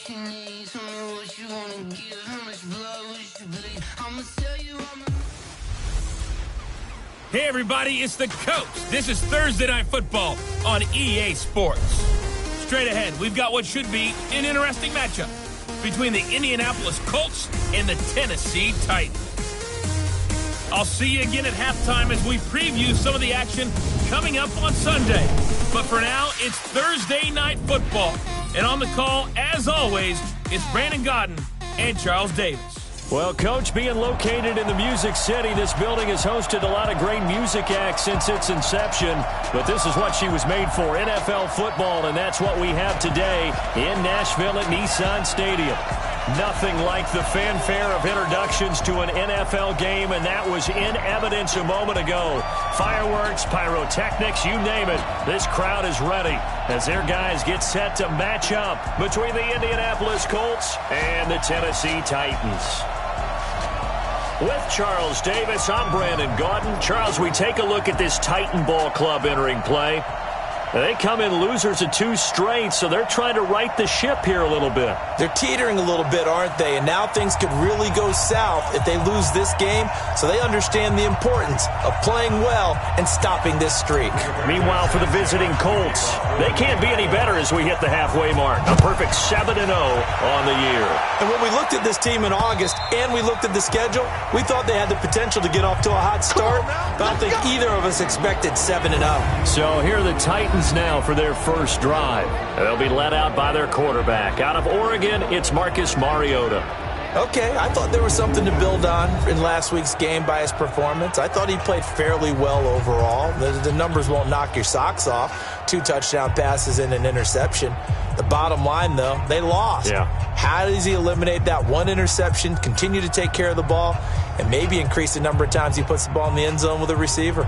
Hey everybody, it's the Colts. This is Thursday Night Football on EA Sports. Straight ahead, we've got what should be an interesting matchup between the Indianapolis Colts and the Tennessee Titans. I'll see you again at halftime as we preview some of the action coming up on Sunday. But for now, it's Thursday Night Football. And on the call, as always, it's Brandon Godden and Charles Davis. Well, Coach, being located in the Music City, this building has hosted a lot of great music acts since its inception. But this is what she was made for, NFL football, and that's what we have today in Nashville at Nissan Stadium. Nothing like the fanfare of introductions to an NFL game, and that was in evidence a moment ago. Fireworks, pyrotechnics, you name it. This crowd is ready as their guys get set to match up between the Indianapolis Colts and the Tennessee Titans. With Charles Davis, I'm Brandon Gaudin. Charles, we take a look at this Titan Ball Club entering play. They come in losers of 2 straight, so they're trying to right the ship here a little bit. They're teetering a little bit, aren't they? And now things could really go south if they lose this game, so they understand the importance of playing well and stopping this streak. Meanwhile, for the visiting Colts, they can't be any better as we hit the halfway mark. A perfect 7-0 on the year. And when we looked at this team in August and we looked at the schedule, we thought they had the potential to get off to a hot start, but I don't think either of us expected 7-0. So here are the Titans now for their first drive. They'll be led out by their quarterback. Out of Oregon, it's Marcus Mariota. Okay, I thought there was something to build on in last week's game by his performance. I thought he played fairly well overall. The numbers won't knock your socks off. 2 touchdown passes and an interception. The bottom line, though, they lost. Yeah. How does he eliminate that 1 interception, continue to take care of the ball, and maybe increase the number of times he puts the ball in the end zone with a receiver?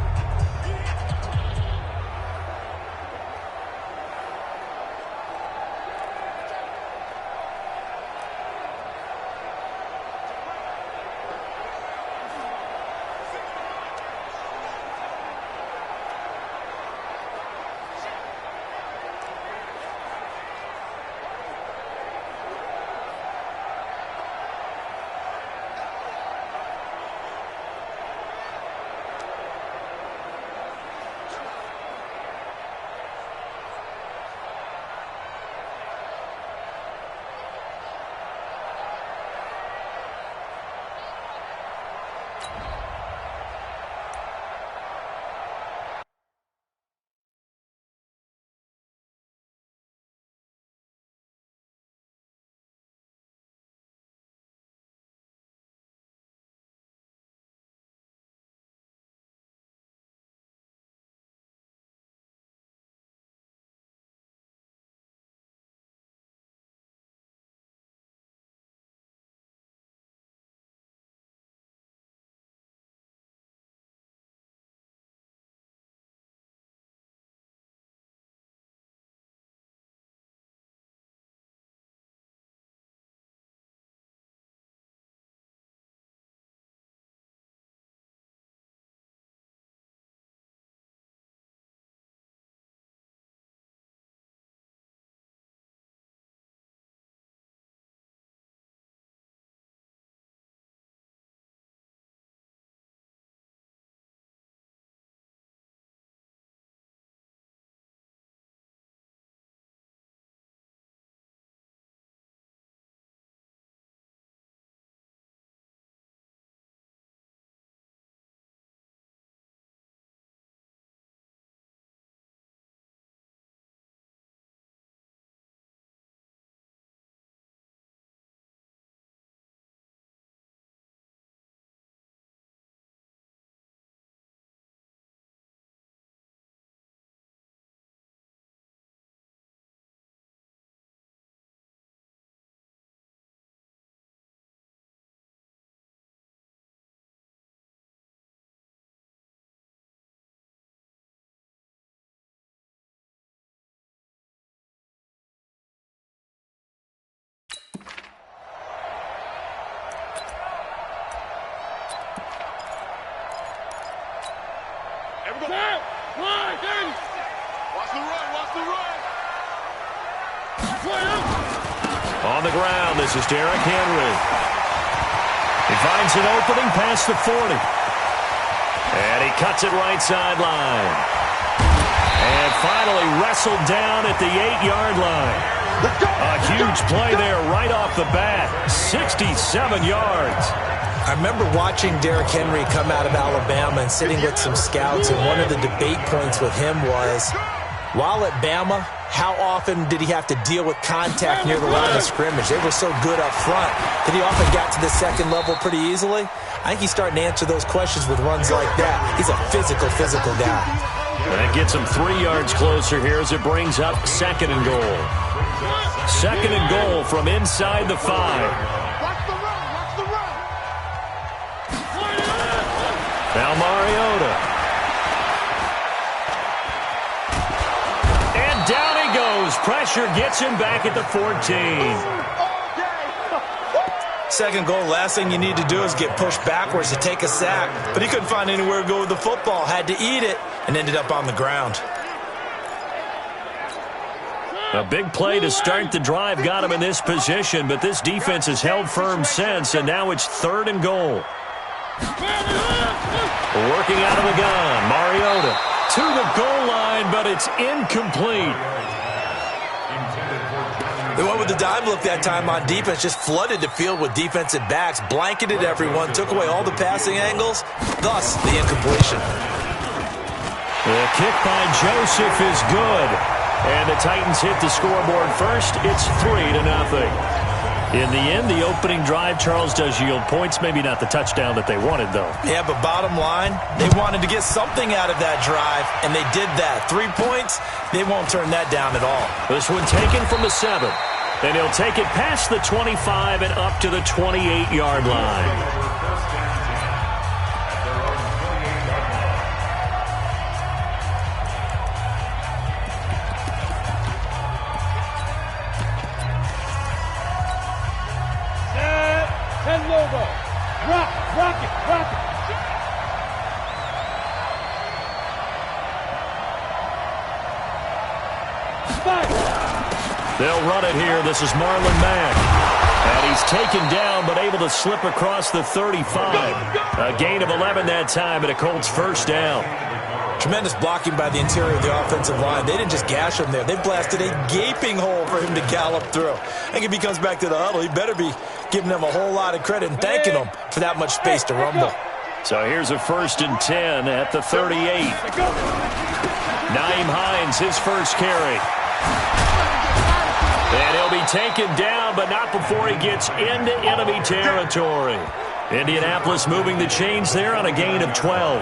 the ground. This is Derrick Henry. He finds an opening past the 40. And he cuts it right sideline. And finally wrestled down at the 8-yard line. A huge play there right off the bat. 67 yards. I remember watching Derrick Henry come out of Alabama and sitting with some scouts, and one of the debate points with him was, while at Bama, how often did he have to deal with contact near the line of scrimmage? They were so good up front that he often got to the second level pretty easily. I think he's starting to answer those questions with runs like that. He's a physical guy. That gets him 3 yards closer here as it brings up 2nd and goal. 2nd and goal from inside the 5. Now Mariota. And down he goes. Pressure gets him back at the 14. 2nd goal, last thing you need to do is get pushed backwards to take a sack. But he couldn't find anywhere to go with the football. Had to eat it and ended up on the ground. A big play to start the drive got him in this position, but this defense has held firm since, and now it's 3rd and goal. Working out of the gun, Mariota to the goal line, but it's incomplete. They went with the dime look that time on defense, just flooded the field with defensive backs, blanketed everyone, took away all the passing angles, thus the incompletion. The kick by Joseph is good, and the Titans hit the scoreboard first. It's 3-0. In the end, the opening drive, Charles, does yield points. Maybe not the touchdown that they wanted, though. Yeah, but bottom line, they wanted to get something out of that drive, and they did that. 3 points, they won't turn that down at all. This one taken from the 7. And he'll take it past the 25 and up to the 28-yard line. Rock it. They'll run it here. This is Marlon Mack. And he's taken down, but able to slip across the 35. A gain of 11 that time, and a Colts first down. Tremendous blocking by the interior of the offensive line. They didn't just gash him there. They blasted a gaping hole for him to gallop through. I think if he comes back to the huddle, he better be giving them a whole lot of credit and thanking them for that much space to rumble. So here's a 1st and 10 at the 38. Nyheim Hines, his first carry. And he'll be taken down, but not before he gets into enemy territory. Indianapolis moving the chains there on a gain of 12.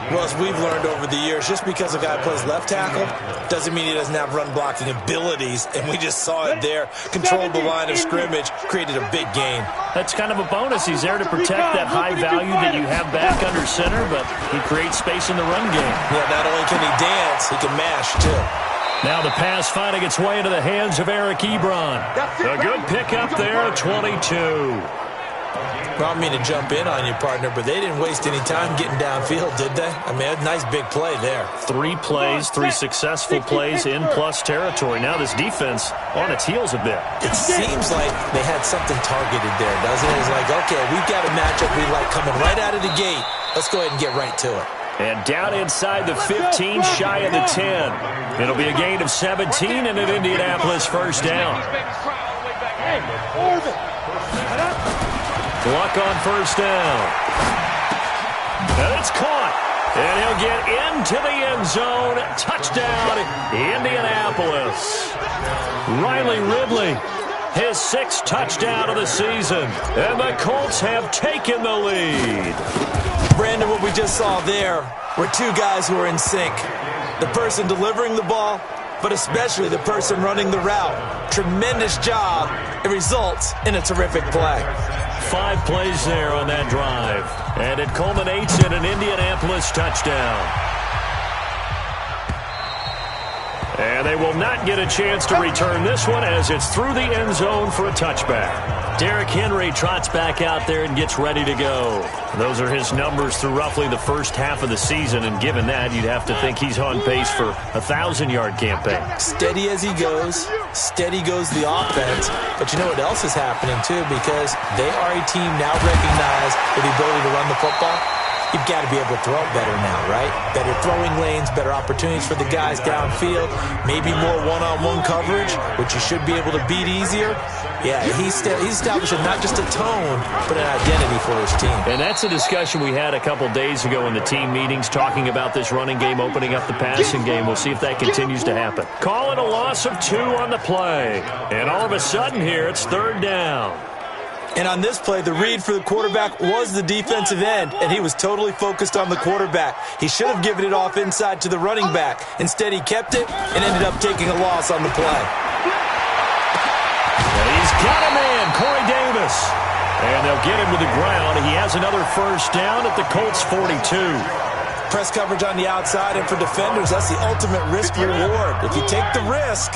Well, as we've learned over the years, just because a guy plays left tackle doesn't mean he doesn't have run blocking abilities, and we just saw it there. Controlled the line of scrimmage, created a big gain. That's kind of a bonus. He's there to protect that high value that you have back under center, but he creates space in the run game. Yeah, not only can he dance, he can mash, too. Now the pass finding its way into the hands of Eric Ebron. A good pickup there, 22. Well, I mean to jump in on you, partner, but they didn't waste any time getting downfield, did they? I mean, a nice big play there. 3 plays, 3 successful plays in plus territory. Now this defense on its heels a bit. It seems like they had something targeted there, doesn't it? It's like, okay, we've got a matchup we like coming right out of the gate. Let's go ahead and get right to it. And down inside the 15, shy of the 10. It'll be a gain of 17 and an Indianapolis first down. Luck on first down. And it's caught. And he'll get into the end zone. Touchdown, Indianapolis. Riley Ridley, his 6th touchdown of the season. And the Colts have taken the lead. Brandon, what we just saw there were 2 guys who are in sync. The person delivering the ball, but especially the person running the route. Tremendous job. It results in a terrific play. 5 plays there on that drive. And it culminates in an Indianapolis touchdown. And they will not get a chance to return this one as it's through the end zone for a touchback. Derrick Henry trots back out there and gets ready to go. Those are his numbers through roughly the first half of the season, and given that, you'd have to think he's on pace for a 1,000-yard campaign. Steady as he goes, steady goes the offense. But you know what else is happening, too, because they are a team now recognized with the ability to run the football. You've got to be able to throw it better now, right? Better throwing lanes, better opportunities for the guys downfield, maybe more one-on-one coverage, which you should be able to beat easier. Yeah, he's establishing not just a tone, but an identity for his team. And that's a discussion we had a couple days ago in the team meetings, talking about this running game, opening up the passing game. We'll see if that continues to happen. Calling a loss of 2 on the play. And all of a sudden here, it's 3rd down. And on this play, the read for the quarterback was the defensive end, and he was totally focused on the quarterback. He should have given it off inside to the running back. Instead, he kept it and ended up taking a loss on the play. And he's got a man, Corey Davis. And they'll get him to the ground. He has another first down at the Colts 42. Press coverage on the outside, and for defenders, that's the ultimate risk-reward. If you take the risk,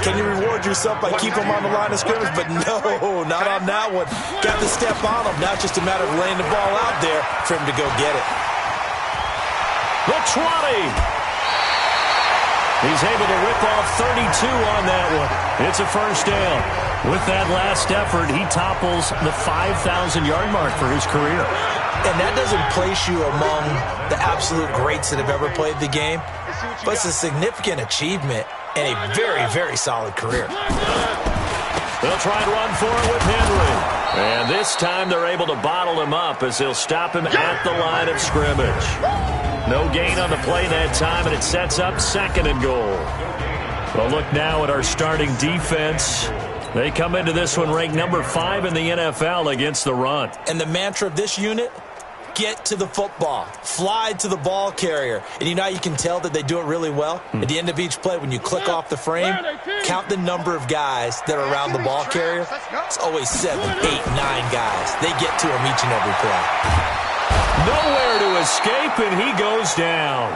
can you reward yourself by keeping him on the line of scrimmage? But no, not on that one. Got to step on him. Not just a matter of laying the ball out there for him to go get it. The 20. He's able to rip off 32 on that one. It's a first down. With that last effort, he topples the 5,000-yard mark for his career. And that doesn't place you among the absolute greats that have ever played the game, but it's a significant achievement and a very, very solid career. They'll try and run for it with Henry. And this time they're able to bottle him up as they'll stop him at the line of scrimmage. No gain on the play that time, and it sets up 2nd and goal. Well, look now at our starting defense. They come into this one ranked number 5 in the NFL against the run. And the mantra of this unit, get to the football. Fly to the ball carrier. And you know how you can tell that they do it really well? At the end of each play, when you click off the frame, count the number of guys that are around the ball carrier. It's always 7, 8, 9 guys. They get to him each and every play. Nowhere to escape, and he goes down.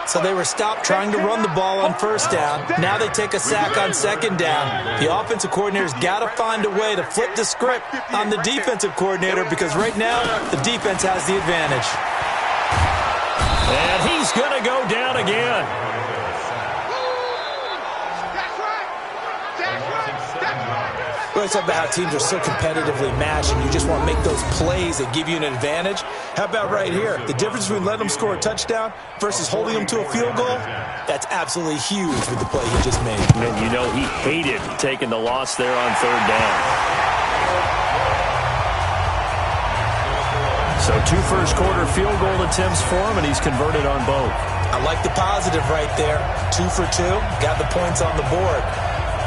So they were stopped trying to run the ball on first down. Now they take a sack on 2nd down. The offensive coordinator's got to find a way to flip the script on the defensive coordinator, because right now the defense has the advantage. And he's going to go down again. We always talk about how teams are so competitively matched, and you just want to make those plays that give you an advantage. How about right here? The difference between letting them score a touchdown versus holding them to a field goal, that's absolutely huge with the play he just made. And you know he hated taking the loss there on 3rd down. So 2 first-quarter field goal attempts for him, and he's converted on both. I like the positive right there. 2 for 2, got the points on the board.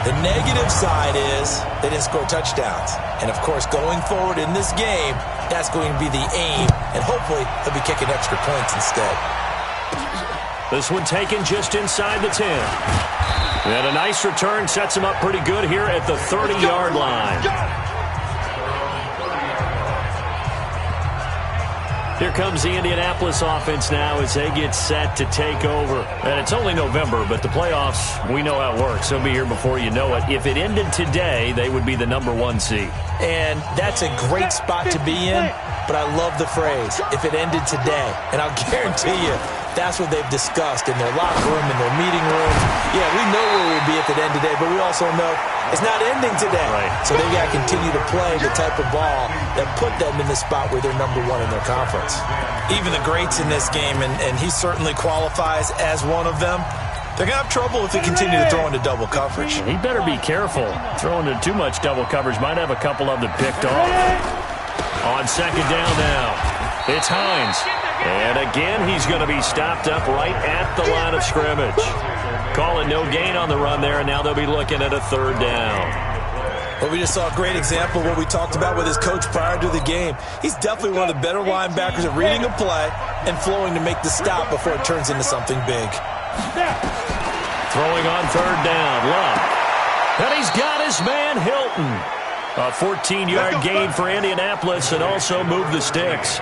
The negative side is they didn't score touchdowns. And, of course, going forward in this game, that's going to be the aim. And hopefully he'll be kicking extra points instead. This one taken just inside the 10. And a nice return sets him up pretty good here at the 30-yard line. Here comes the Indianapolis offense now as they get set to take over. And it's only November, but the playoffs, we know how it works. They'll be here before you know it. If it ended today, they would be the number 1 seed. And that's a great spot to be in, but I love the phrase, if it ended today. And I'll guarantee you, that's what they've discussed in their locker room, in their meeting rooms. Yeah, we know where we'd be if it ended today, but we also know it's not ending today. Right. So they've got to continue to play the type of ball that put them in the spot where they're number 1 in their conference. Even the greats in this game, and he certainly qualifies as one of them, they're going to have trouble if they continue to throw into double coverage. He better be careful. Throwing into too much double coverage might have a couple of them picked off. On 2nd down now, it's Hines. And again, he's going to be stopped up right at the line of scrimmage. Calling no gain on the run there, and now they'll be looking at a 3rd down. Well, we just saw a great example of what we talked about with his coach prior to the game. He's definitely one of the better linebackers at reading a play and flowing to make the stop before it turns into something big. Throwing on 3rd down, Love. And he's got his man Hilton. A 14-yard gain for Indianapolis and also moved the sticks.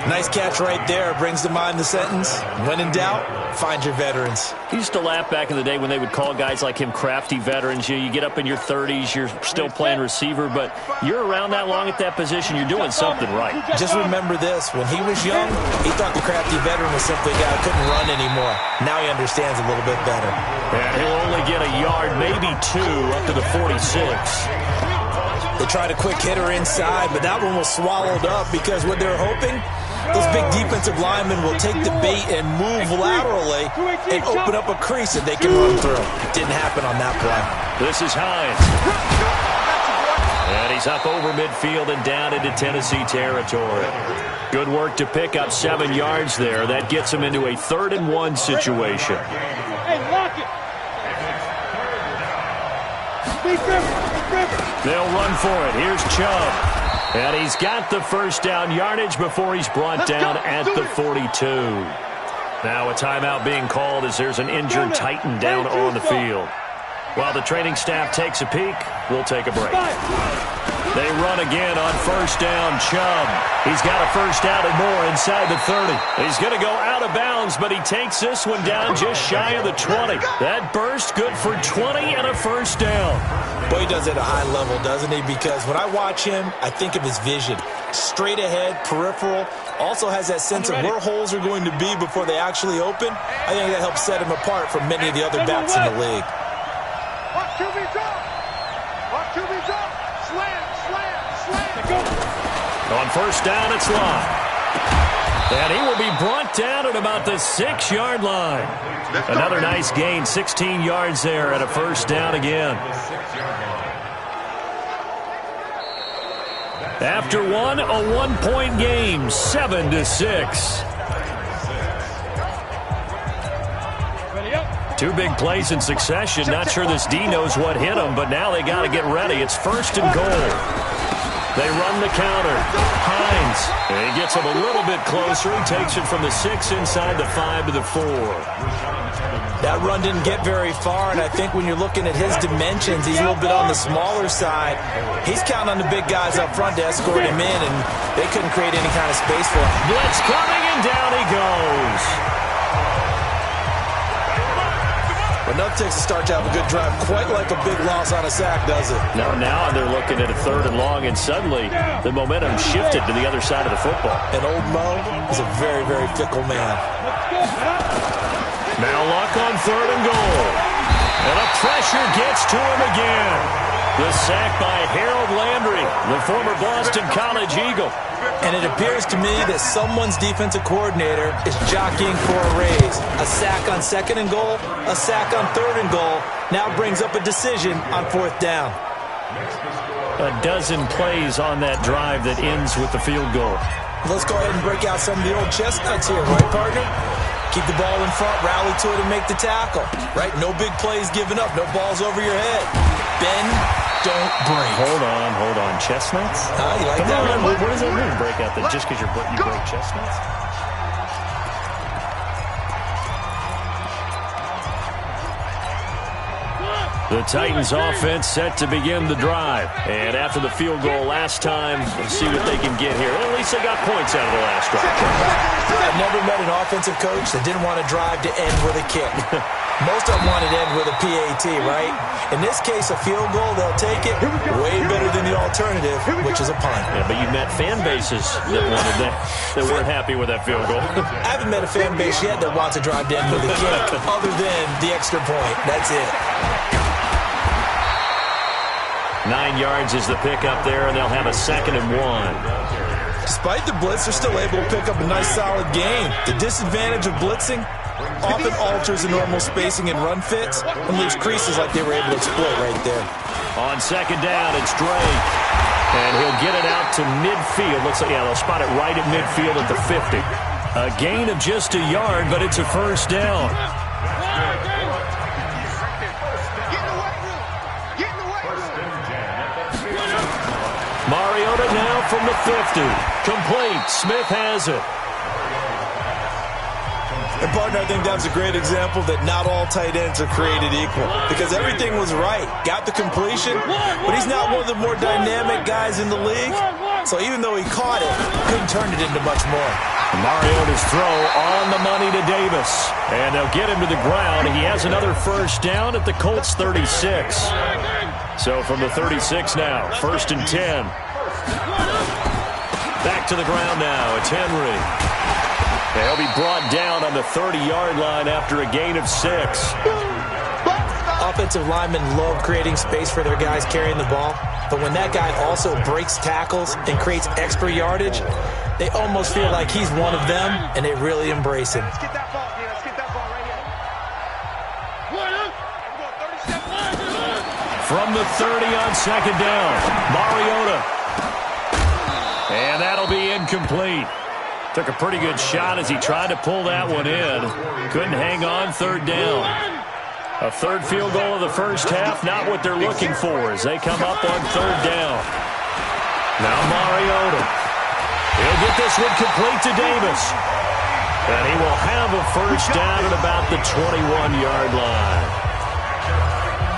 Nice catch right there. Brings to mind the sentence, when in doubt, find your veterans. He used to laugh back in the day when they would call guys like him crafty veterans. You get up in your 30s, you're still playing receiver, but you're around that long at that position, you're doing something right. Just remember this. When he was young, he thought the crafty veteran was simply a guy who couldn't run anymore. Now he understands a little bit better. And he'll only get a yard, maybe 2, up to the 46. They tried a quick hitter inside, but that one was swallowed up because what they're hoping, those big defensive linemen will take the bait and move laterally and open up a crease that they can run through. Didn't happen on that play. This is Hines. And he's up over midfield and down into Tennessee territory. Good work to pick up 7 yards there. That gets him into a 3rd and 1 situation. Hey, lock it. They'll run for it. Here's Chubb. And he's got the first down yardage before he's brought down at the 42. Now a timeout being called as there's an injured Titan down on the field. While the training staff takes a peek, we'll take a break. They run again on first down. Chubb. He's got a first down and more inside the 30. He's going to go out of bounds, but he takes this one down just shy of the 20. That burst good for 20 and a first down. Boy, he does it at a high level, doesn't he? Because when I watch him, I think of his vision. Straight ahead, peripheral. Also has that sense of where holes are going to be before they actually open. I think that helps set him apart from many of the other backs in the league. Watch QB drop. Watch QB drop. Slam. On first down, it's Lott. And he will be brought down at about the 6-yard line. Another nice gain, 16 yards there and a first down again. After one, a 1-point game, 7-6. 2 big plays in succession. Not sure this D knows what hit him, but now they got to get ready. It's 1st and goal. They run the counter. Hines. And he gets him a little bit closer. He takes it from the 6 inside the 5 to the 4. That run didn't get very far, and I think when you're looking at his dimensions, he's a little bit on the smaller side. He's counting on the big guys up front to escort him in, and they couldn't create any kind of space for him. Blitz coming, and down he goes. Enough takes a start to have a good drive, quite like a big loss on a sack, does it? Now they're looking at a 3rd and long, and suddenly the momentum shifted to the other side of the football. And old Mo is a very, very fickle man. Now Luck on 3rd and goal. And a pressure gets to him again. The sack by Harold Landry, the former Boston College Eagle. And it appears to me that someone's defensive coordinator is jockeying for a raise. A sack on 2nd and goal, a sack on 3rd and goal, now brings up a decision on 4th down. A dozen plays on that drive that ends with the field goal. Let's go ahead and break out some of the old chestnuts here, right, partner? Keep the ball in front, rally to it, and make the tackle, right? No big plays given up, no balls over your head. Bend, don't break. Hold on. Chestnuts? You like Come that on, one? what does that mean, break out? That just because you break chestnuts? The Titans offense set to begin the drive. And after the field goal last time, let's see what they can get here. Well, at least they got points out of the last drive. I've never met an offensive coach that didn't want to drive to end with a kick. Most of them wanted to end with a PAT, right? In this case, a field goal, they'll take it. Way better than the alternative, which is a punt. Yeah, but you met fan bases that wanted that weren't happy with that field goal. I haven't met a fan base yet that wants to drive to end with a kick, other than the extra point. That's it. 9 yards is the pickup there, and they'll have a 2nd and 1. Despite the blitz, they're still able to pick up a nice, solid gain. The disadvantage of blitzing often alters the normal spacing and run fits and leaves creases like they were able to exploit right there. On 2nd down, it's Drake. And he'll get it out to midfield. Looks like, they'll spot it right at midfield at the 50. A gain of just a yard, but it's a first down. Mariota now from the 50. Complete. Smith has it. And, partner, I think that's a great example that not all tight ends are created equal because everything was right. Got the completion, but he's not one of the more dynamic guys in the league. So even though he caught it, couldn't turn it into much more. Mariota's throw on the money to Davis. And they'll get him to the ground. He has another first down at the Colts 36. So from the 36 now, 1st and 10. Back to the ground now. It's Henry. He'll be brought down on the 30-yard line after a gain of 6. Offensive linemen love creating space for their guys carrying the ball. But when that guy also breaks tackles and creates extra yardage, they almost feel like he's one of them, and they really embrace him. Let's get that ball, yeah. Let's get that ball right here. From the 30 on 2nd down, Mariota. And that'll be incomplete. Took a pretty good shot as he tried to pull that one in. Couldn't hang on 3rd down. A 3rd field goal of the first half, not what they're looking for as they come up on 3rd down. Now Mariota. He'll get this one complete to Davis. And he will have a first down at about the 21-yard line.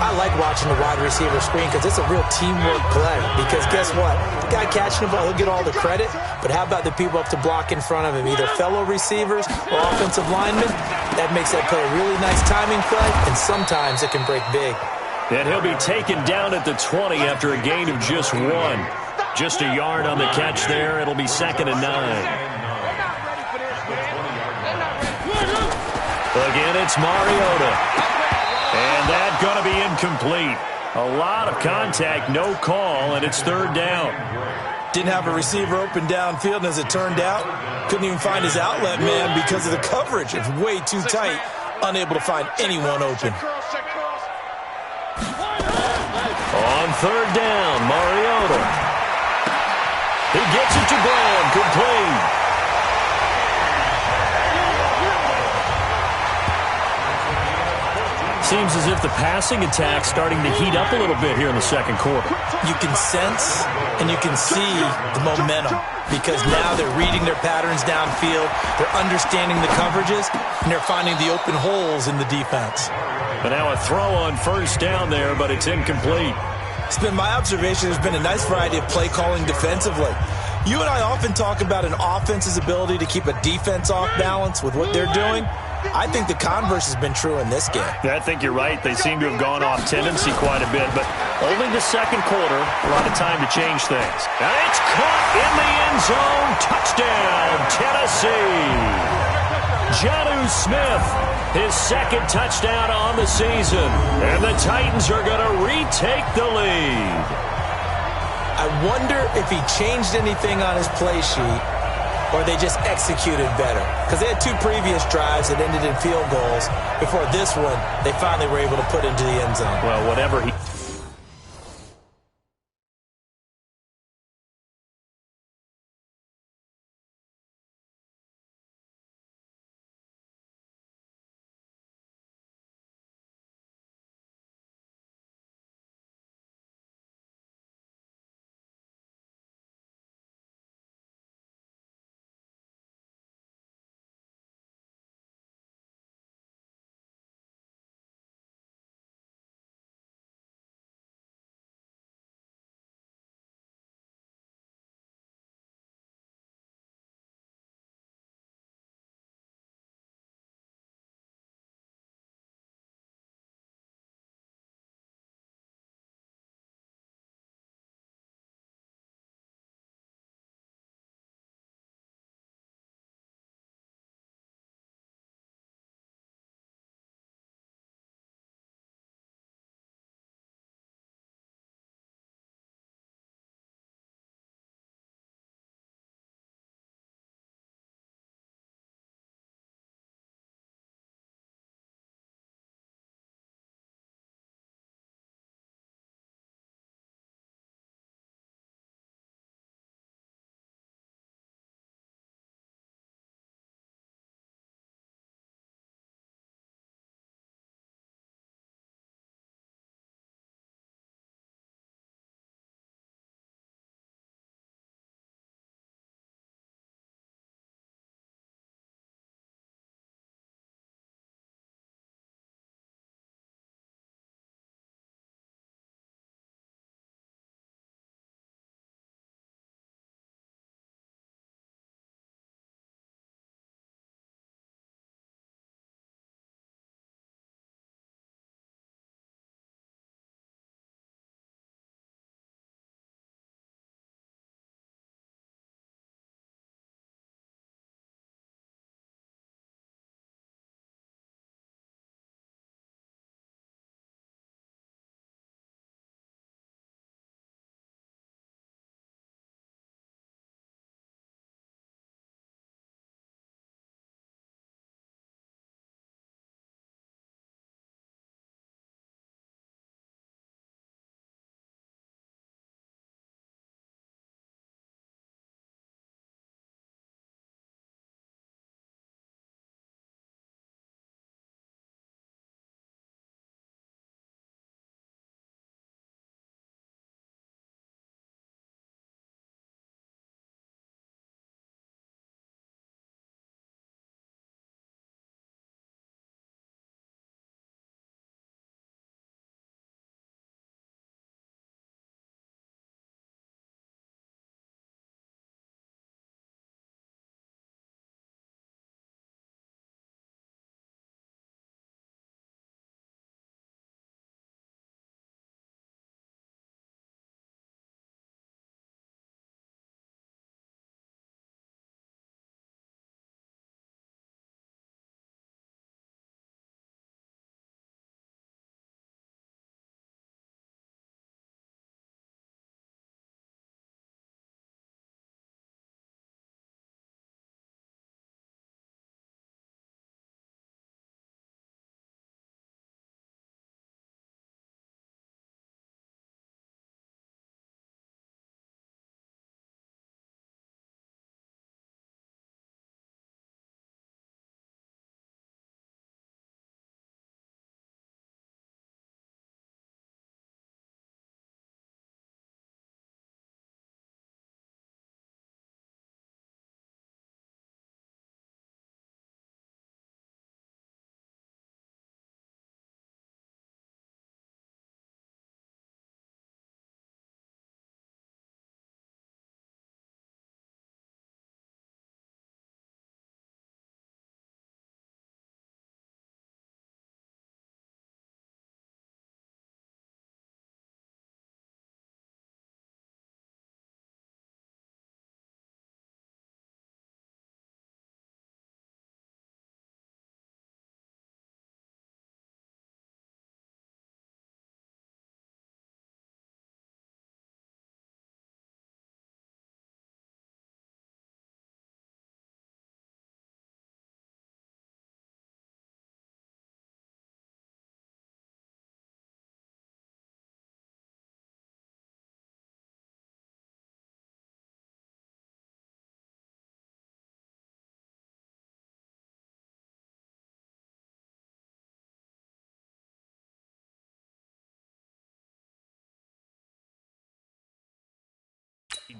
I like watching the wide receiver screen because it's a real teamwork play. Because guess what? The guy catching the ball, he'll get all the credit. But how about the people up to block in front of him? Either fellow receivers or offensive linemen. That makes that play a really nice timing play, and sometimes it can break big. And he'll be taken down at the 20 after a gain of just 1. Just a yard on the catch there. It'll be 2nd and 9. Again, it's Mariota. And that's going to be incomplete. A lot of contact, no call, and it's 3rd down. Didn't have a receiver open downfield, and as it turned out, couldn't even find his outlet man because of the coverage. It's way too tight, unable to find anyone open. On 3rd down, Mariota. He gets it to Graham, complete. Seems as if the passing attack's starting to heat up a little bit here in the 2nd quarter. You can sense and you can see the momentum because now they're reading their patterns downfield, they're understanding the coverages, and they're finding the open holes in the defense. But now a throw on 1st down there, but it's incomplete. It's been my observation there's been a nice variety of play calling defensively. You and I often talk about an offense's ability to keep a defense off balance with what they're doing. I think the converse has been true in this game. Yeah, I think you're right. They seem to have gone off tendency quite a bit, but only the 2nd quarter, a lot of time to change things. And it's caught in the end zone. Touchdown, Tennessee. Jonnu Smith, his 2nd touchdown on the season. And the Titans are going to retake the lead. I wonder if he changed anything on his play sheet or they just executed better. Because they had 2 previous drives that ended in field goals. Before this one, they finally were able to put into the end zone. Well, whatever he...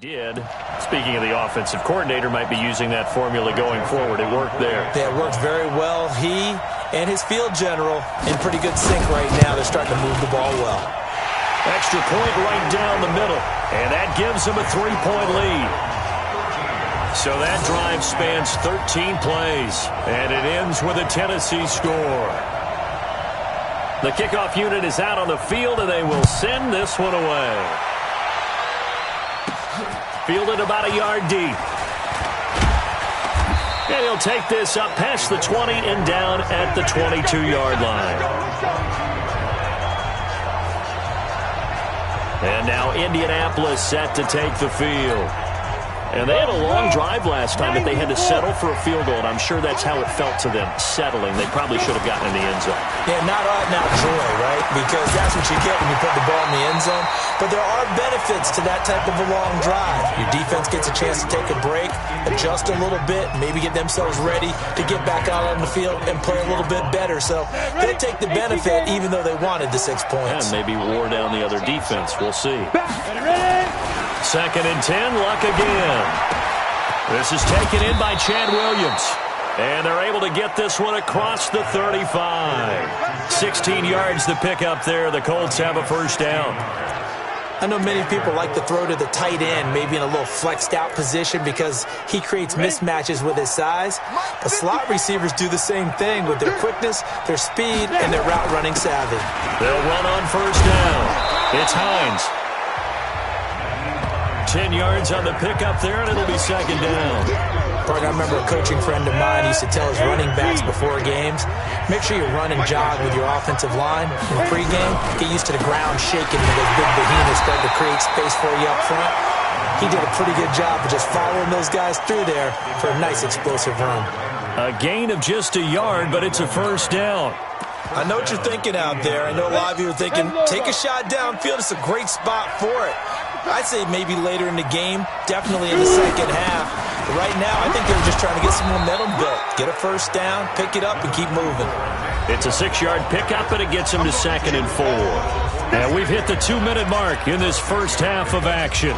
Did. Speaking of the offensive coordinator, might be using that formula going forward. It worked there. Yeah, it worked very well. He and his field general in pretty good sync right now. They're starting to move the ball well. Extra point right down the middle, and that gives them a 3-point lead. So that drive spans 13 plays, and it ends with a Tennessee score. The kickoff unit is out on the field, and they will send this one away. Fielded about a yard deep. And he'll take this up past the 20 and down at the 22-yard line. And now Indianapolis set to take the field. And they had a long drive last time that they had to settle for a field goal, and I'm sure that's how it felt to them, settling. They probably should have gotten in the end zone. Yeah, not out-and-out joy, right? Because that's what you get when you put the ball in the end zone. But there are benefits to that type of a long drive. Your defense gets a chance to take a break, adjust a little bit, maybe get themselves ready to get back out on the field and play a little bit better. So they'll take the benefit even though they wanted the 6 points. And maybe wore down the other defense. We'll see. Second and 10, Luck again. This is taken in by Chad Williams. And they're able to get this one across the 35. 16 yards to pick up there. The Colts have a first down. I know many people like to throw to the tight end, maybe in a little flexed out position because he creates mismatches with his size. But slot receivers do the same thing with their quickness, their speed, and their route running savvy. They'll run on first down. It's Hines. 10 yards on the pickup there, and it'll be second down. I remember a coaching friend of mine used to tell his running backs before games, make sure you run and jog with your offensive line in pregame. Get used to the ground shaking when those big behemoths start to create space for you up front. He did a pretty good job of just following those guys through there for a nice explosive run. A gain of just a yard, but it's a first down. I know what you're thinking out there. I know a lot of you are thinking, take a shot downfield. It's a great spot for it. I'd say maybe later in the game, definitely in the second half. But right now, I think they're just trying to get some momentum built. Get a first down, pick it up, and keep moving. It's a 6-yard pickup, and it gets them to second and 4. And we've hit the 2-minute mark in this first half of action.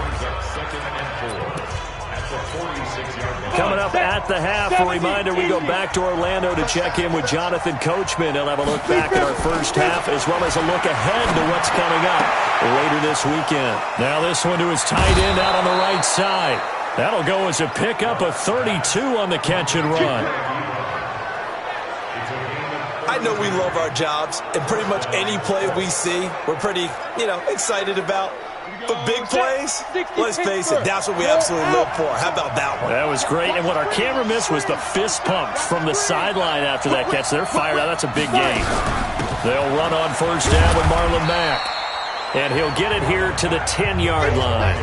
Coming up at the half, a reminder, we go back to Orlando to check in with Jonathan Coachman. He'll have a look back at our first half as well as a look ahead to what's coming up later this weekend. Now this one to his tight end out on the right side. That'll go as a pickup of 32 on the catch and run. I know we love our jobs, and pretty much any play we see, we're pretty, excited about. But big plays, let's face it, that's what we absolutely live for. How about that one? That was great, and what our camera missed was the fist pump from the sideline after that catch. They're fired out. That's a big gain. They'll run on first down with Marlon Mack, and he'll get it here to the 10-yard line.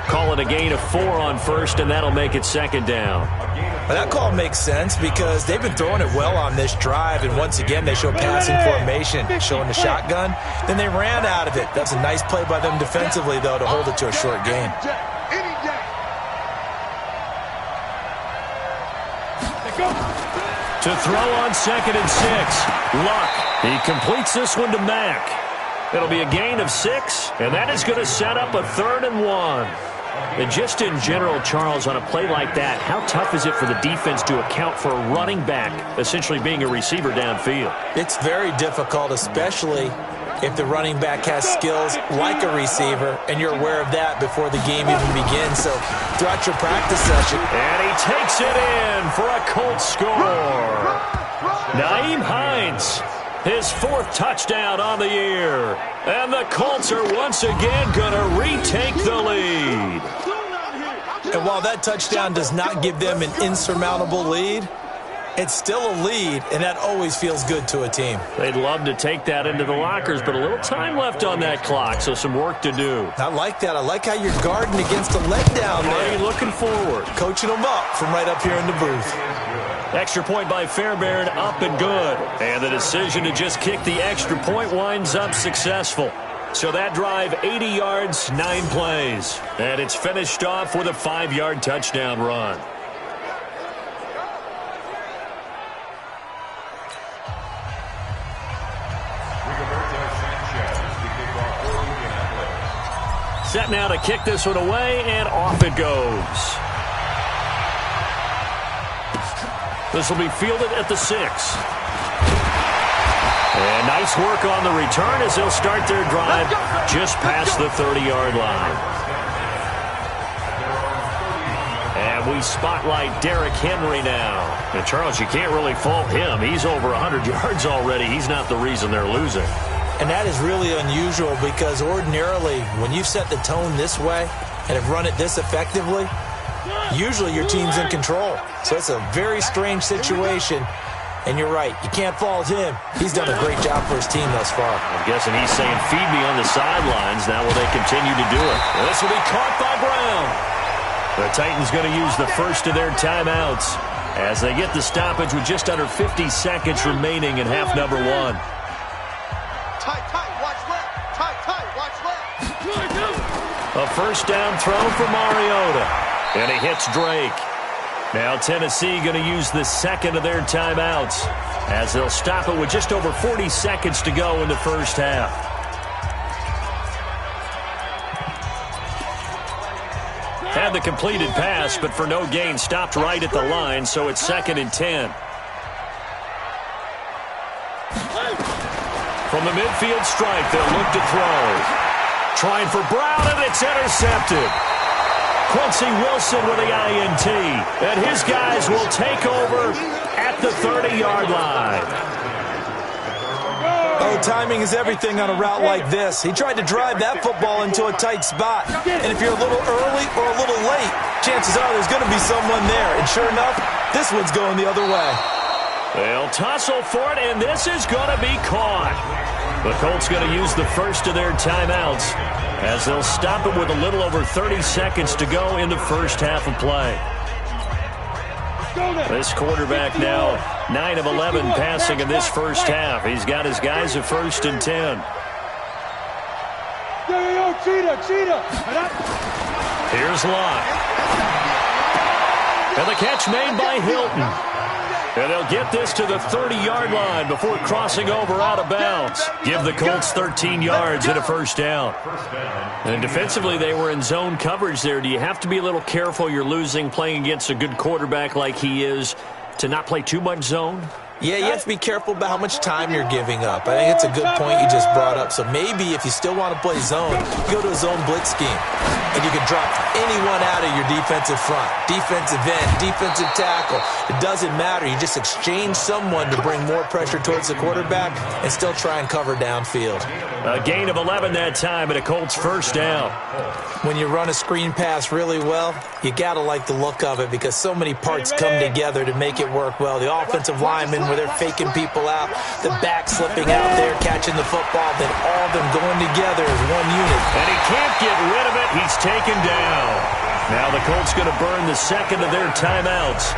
Call it a gain of 4 on first, and that'll make it second down. Well, that call makes sense because they've been throwing it well on this drive, and once again they show passing formation, showing the shotgun. Then they ran out of it. That's a nice play by them defensively, though, to hold it to a short gain. To throw on second and 6, Luck. He completes this one to Mack. It'll be a gain of 6, and that is going to set up a 3rd and 1. And just in general, Charles, on a play like that, how tough is it for the defense to account for a running back essentially being a receiver downfield? It's very difficult, especially if the running back has skills like a receiver, and you're aware of that before the game even begins. So throughout your practice session. And he takes it in for a Colts score. Nyheim Hines, his 4th touchdown on the year. And the Colts are once again going to retake the lead. And while that touchdown does not give them an insurmountable lead, it's still a lead, and that always feels good to a team. They'd love to take that into the lockers, but a little time left on that clock, so some work to do. I like that. I like how you're guarding against a letdown there. Already looking forward. Coaching them up from right up here in the booth. Extra point by Fairbairn, up and good. And the decision to just kick the extra point winds up successful. So that drive, 80 yards, 9 plays. And it's finished off with a 5-yard touchdown run. Set now to kick this one away, and off it goes. This will be fielded at the 6. And nice work on the return as they'll start their drive just past the 30-yard line. And we spotlight Derrick Henry now. And Charles, you can't really fault him. He's over 100 yards already. He's not the reason they're losing. And that is really unusual because ordinarily when you set the tone this way and have run it this effectively, usually your team's in control. So it's a very strange situation. And you're right, you can't fault him. He's done a great job for his team thus far. I'm guessing he's saying, feed me on the sidelines. Now will they continue to do it? This will be caught by Brown. The Titans going to use the first of their timeouts as they get the stoppage with just under 50 seconds remaining in half number 1. Tight, watch left. Tight, watch left. A first down throw for Mariota. And he hits Drake. Now Tennessee going to use the second of their timeouts as they'll stop it with just over 40 seconds to go in the first half. Had the completed pass, but for no gain, stopped right at the line, so it's 2nd and 10. From the midfield stripe, they'll look to throw. Trying for Brown, and it's intercepted. Quincy Wilson with the INT, and his guys will take over at the 30-yard line. Oh, timing is everything on a route like this. He tried to drive that football into a tight spot. And if you're a little early or a little late, chances are there's going to be someone there. And sure enough, this one's going the other way. They'll tussle for it, and this is going to be caught. The Colts going to use the first of their timeouts as they'll stop it with a little over 30 seconds to go in the first half of play. This quarterback now 9 of 11 passing in this first half. He's got his guys at 1st and 10. Here's Locke. And the catch made by Hilton. And they'll get this to the 30-yard line before crossing over out of bounds. Give the Colts 13 yards and a first down. And defensively, they were in zone coverage there. Do you have to be a little careful? You're losing, playing against a good quarterback like he is, to not play too much zone? Yeah, you have to be careful about how much time you're giving up. I think it's a good point you just brought up. So maybe if you still want to play zone, you go to a zone blitz scheme. And you can drop anyone out of your defensive front, defensive end, defensive tackle. It doesn't matter. You just exchange someone to bring more pressure towards the quarterback and still try and cover downfield. A gain of 11 that time and a Colts first down. When you run a screen pass really well, you got to like the look of it because so many parts come together to make it work well. The offensive linemen where they're faking people out, the back slipping out there, catching the football, then all of them going together as one unit. And he can't get rid of it. He's taken down. Now the Colts going to burn the second of their timeouts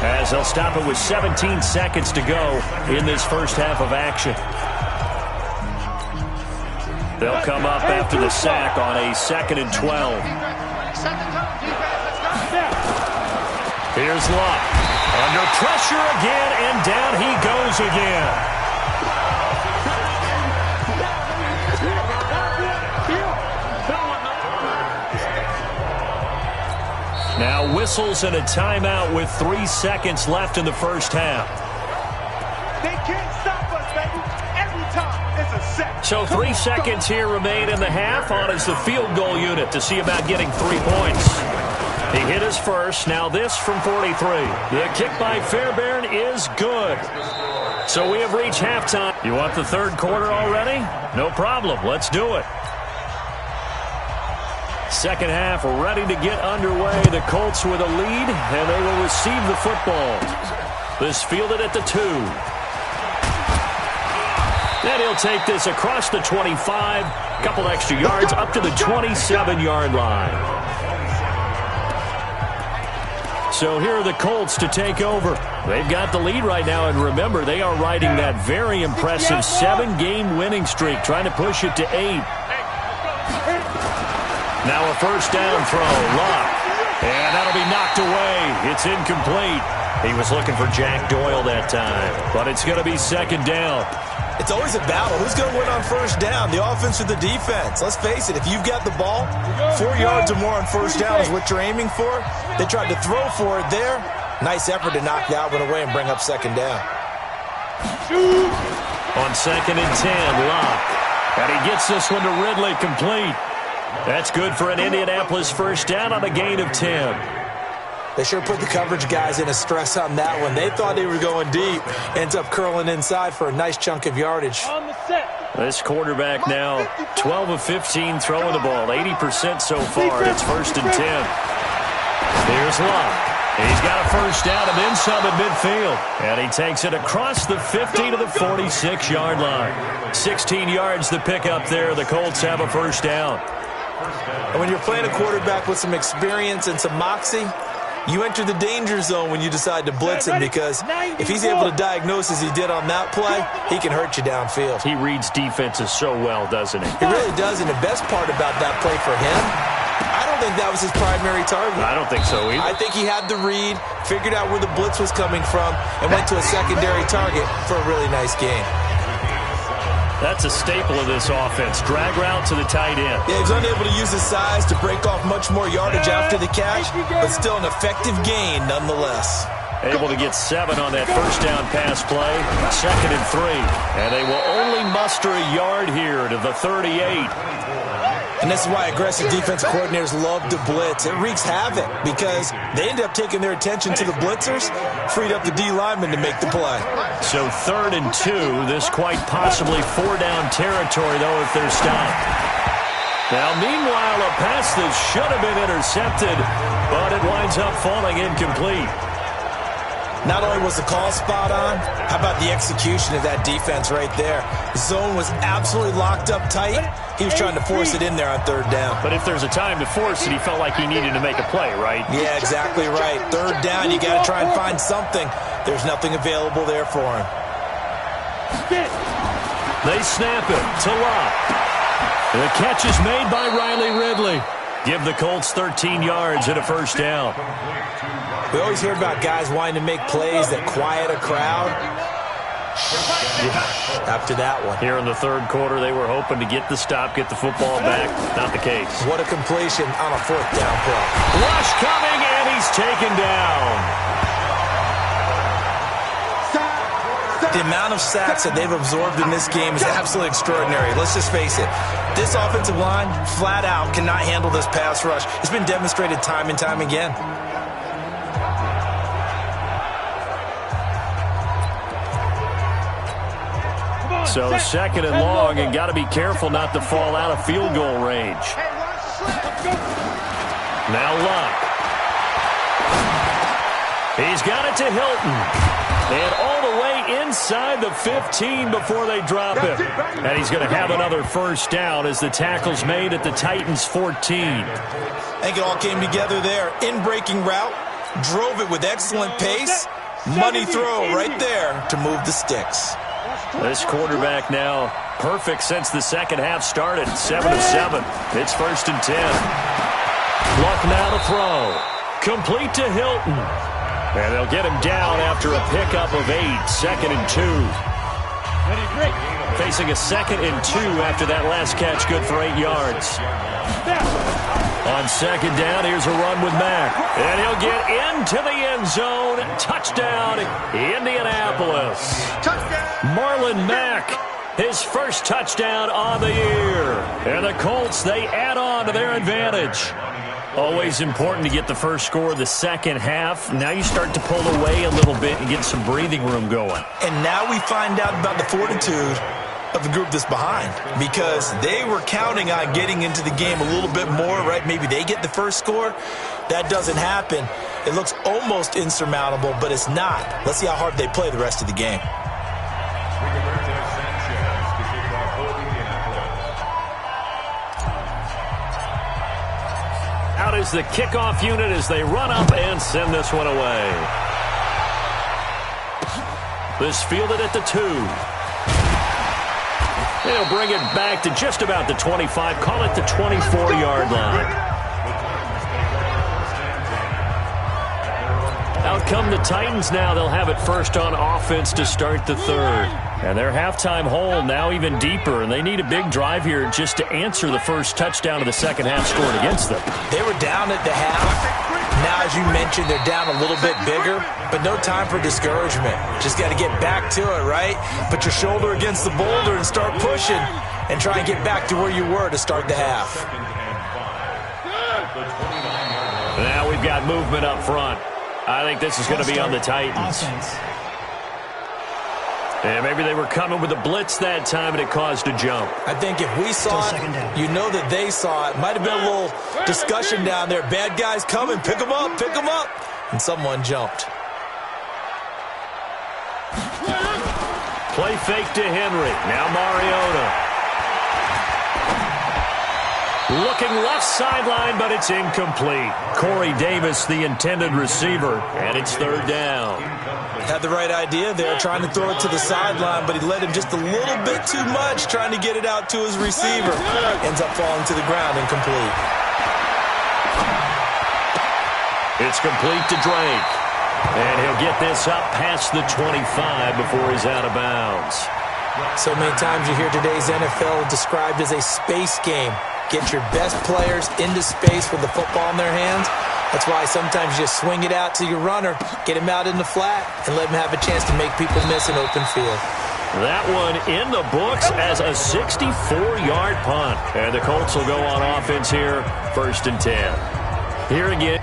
as they'll stop it with 17 seconds to go in this first half of action. They'll come up after the sack on a 2nd and 12. Here's Locke. Under pressure again, and down he goes again. Now whistles and a timeout with 3 seconds left in the first half. They can't stop us, baby. Every time it's a set. So 3 seconds here remain in the half. On is the field goal unit to see about getting 3 points. He hit his first. Now this from 43. The kick by Fairbairn is good. So we have reached halftime. You want the third quarter already? No problem. Let's do it. Second half ready to get underway. The Colts with a lead, and they will receive the football. This fielded at the 2. Then he'll take this across the 25. Couple extra yards up to the 27-yard line. So here are the Colts to take over. They've got the lead right now, and remember, they are riding that very impressive 7-game winning streak, trying to push it to 8. Now a first down throw, Locke. And that'll be knocked away. It's incomplete. He was looking for Jack Doyle that time, but it's going to be second down. It's always a battle. Who's going to win on first down, the offense or the defense? Let's face it, if you've got the ball, 4 yards or more on first down is what you're aiming for. They tried to throw for it there. Nice effort to knock that one away and bring up second down. On 2nd and 10, Locke. And he gets this one to Ridley complete. That's good for an Indianapolis first down on a gain of 10. They sure put the coverage guys in a stress on that one. They thought they were going deep. Ends up curling inside for a nice chunk of yardage. This quarterback now 12 of 15 throwing the ball, 80% so far. It's 1st and 10. Here's Locke. He's got a first down and then some at midfield. And he takes it across the 50 to the 46-yard line. 16 yards to pick up there. The Colts have a first down. And when you're playing a quarterback with some experience and some moxie, you enter the danger zone when you decide to blitz him, because if he's able to diagnose as he did on that play, he can hurt you downfield. He reads defenses so well, doesn't he? He really does, and the best part about that play for him, I don't think that was his primary target. I don't think so either. I think he had the read, figured out where the blitz was coming from, and went to a secondary target for a really nice game. That's a staple of this offense. Drag route to the tight end. Yeah, he was unable to use his size to break off much more yardage after the catch, but still an effective gain nonetheless. Able to get 7 on that first down pass play. 2nd and 3. And they will only muster a yard here to the 38. And this is why aggressive defense coordinators love to blitz. It wreaks havoc because they end up taking their attention to the blitzers, freed up the D lineman to make the play. So 3rd and 2. This quite possibly 4-down territory, though, if they're stopped. Now, meanwhile, a pass that should have been intercepted, but it winds up falling incomplete. Not only was the call spot on, how about the execution of that defense right there? The zone was absolutely locked up tight. He was trying to force it in there on 3rd down. But if there's a time to force it, he felt like he needed to make a play, right? Yeah, exactly right. 3rd down, you got to try and find something. There's nothing available there for him. They snap it to Locke. The catch is made by Riley Ridley. Give the Colts 13 yards and a first down. We always hear about guys wanting to make plays that quiet a crowd. After that one. Here in the 3rd quarter, they were hoping to get the stop, get the football back. Not the case. What a completion on a 4th down play. Rush coming, and he's taken down. The amount of sacks that they've absorbed in this game is absolutely extraordinary. Let's just face it. This offensive line, flat out, cannot handle this pass rush. It's been demonstrated time and time again. So 2nd and long, and got to be careful not to fall out of field goal range. Now Locke. He's got it to Hilton. And all the way inside the 15 before they drop it. And he's going to have another first down as the tackle's made at the Titans' 14. I think it all came together there. In-breaking route, drove it with excellent pace. Money throw right there to move the sticks. This quarterback now perfect since the second half started. 7 of 7. It's 1st and 10. Luck now to throw. Complete to Hilton. And they'll get him down after a pickup of 8. 2nd and 2. Facing a 2nd and 2 after that last catch, good for 8 yards. On 2nd down, here's a run with Mack. And he'll get into the end zone. Touchdown, Indianapolis. Marlon Mack, his first touchdown on the year. And the Colts, they add on to their advantage. Always important to get the first score of the second half. Now you start to pull away a little bit and get some breathing room going. And now we find out about the fortitude of the group that's behind, because they were counting on getting into the game a little bit more, right? Maybe they get the first score. That doesn't happen. It looks almost insurmountable, but it's not. Let's see how hard they play the rest of the game. Out is the kickoff unit as they run up and send this one away. This fielded at the 2. They'll bring it back to just about the 25. Call it the 24-yard line. Out come the Titans now. They'll have it first on offense to start the third. And their halftime hole now even deeper, and they need a big drive here just to answer the first touchdown of the second half scored against them. They were down at the half. Now, as you mentioned, they're down a little bit bigger, but no time for discouragement. Just got to get back to it, right? Put your shoulder against the boulder and start pushing and try and get back to where you were to start the half. Now we've got movement up front. I think this is going to be on the Titans. And maybe they were coming with a blitz that time, and it caused a jump. I think if we saw it, you know that they saw it. Might have been a little discussion down there. Bad guys coming. Pick them up. Pick them up. And someone jumped. Play fake to Henry. Now Mariota. Looking left sideline, but it's incomplete. Corey Davis, the intended receiver, and it's third down. Had the right idea there, trying to throw it to the sideline, but he led him just a little bit too much, trying to get it out to his receiver. Ends up falling to the ground, incomplete. It's complete to Drake. And he'll get this up past the 25 before he's out of bounds. So many times you hear today's NFL described as a space game. Get your best players into space with the football in their hands. That's why sometimes you just swing it out to your runner, get him out in the flat, and let him have a chance to make people miss an open field. That one in the books as a 64-yard punt. And the Colts will go on offense here, 1st and 10. Here again.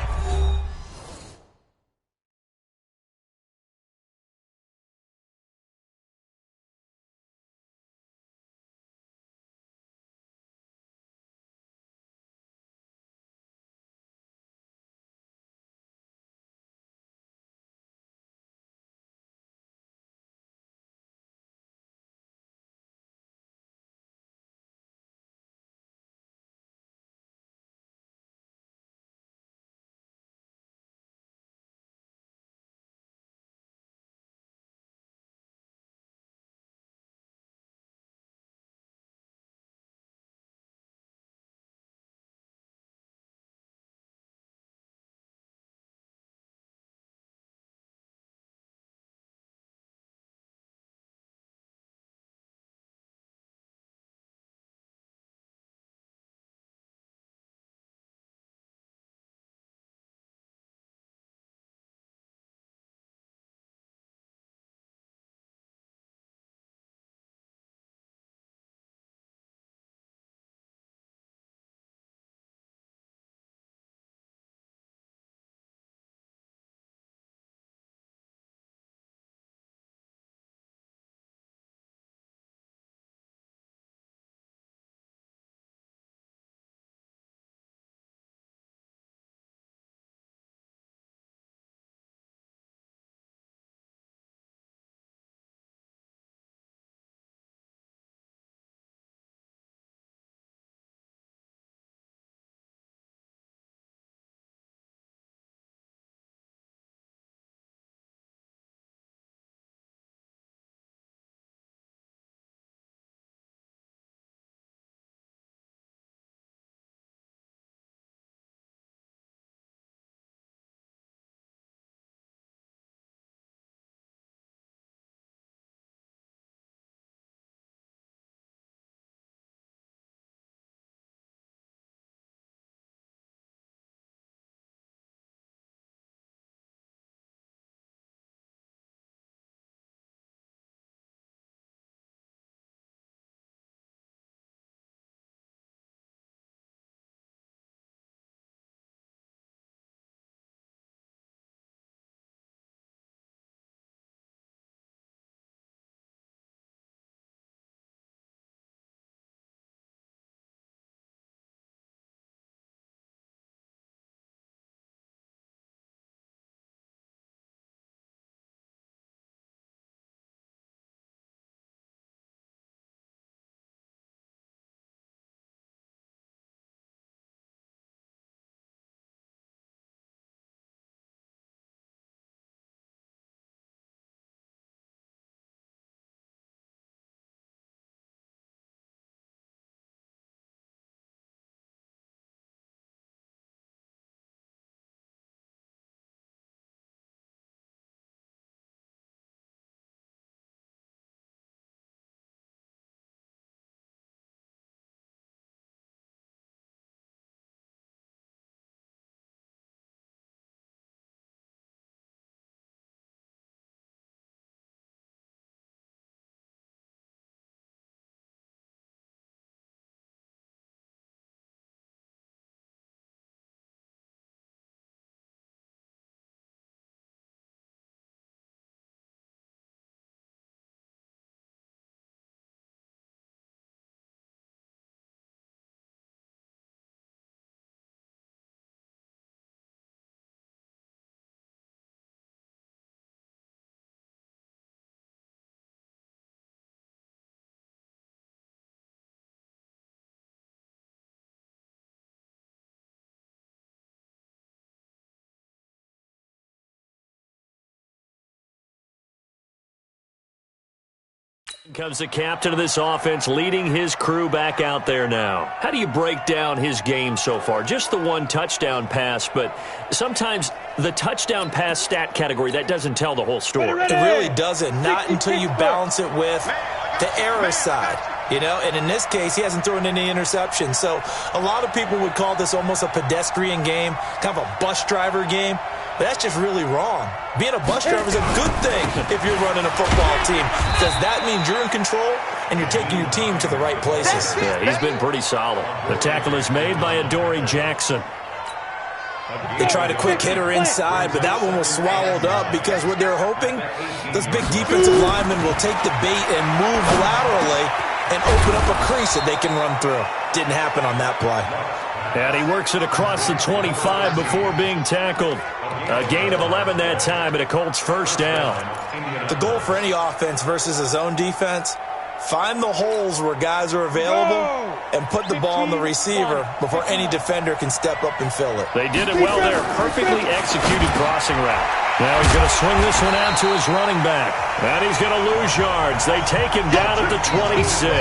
Comes the captain of this offense, leading his crew back out there now. How do you break down his game so far? Just the one touchdown pass, but sometimes the touchdown pass stat category, that doesn't tell the whole story. It really doesn't, not until you balance it with the error side. And in this case, he hasn't thrown any interceptions. So a lot of people would call this almost a pedestrian game, kind of a bus driver game. But that's just really wrong. Being a bus driver is a good thing if you're running a football team, because that means you're in control and you're taking your team to the right places. Yeah, he's been pretty solid. The tackle is made by Adoree Jackson. They tried a quick hitter inside, but that one was swallowed up because what they're hoping, those big defensive linemen will take the bait and move laterally and open up a crease that they can run through. Didn't happen on that play. And he works it across the 25 before being tackled. A gain of 11 that time and a Colts first down. The goal for any offense versus a zone defense, find the holes where guys are available and put the ball on the receiver before any defender can step up and fill it. They did it well there. Perfectly executed crossing route. Now he's going to swing this one out to his running back. And he's going to lose yards. They take him down at the 26.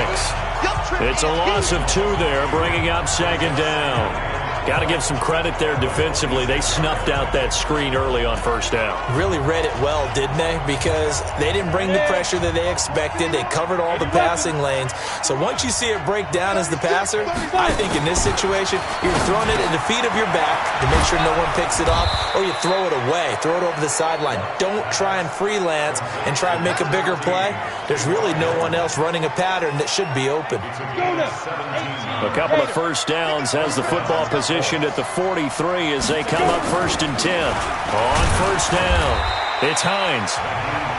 It's a loss of 2 there, bringing up second down. Got to give some credit there defensively. They snuffed out that screen early on first down. Really read it well, didn't they? Because they didn't bring the pressure that they expected. They covered all the passing lanes. So once you see it break down as the passer, I think in this situation, you're throwing it at the feet of your back to make sure no one picks it off, or you throw it away. Throw it over the sideline. Don't try and freelance and try and make a bigger play. There's really no one else running a pattern that should be open. A couple of first downs has the football position at the 43 as they come up 1st and 10. On first down, it's Hines.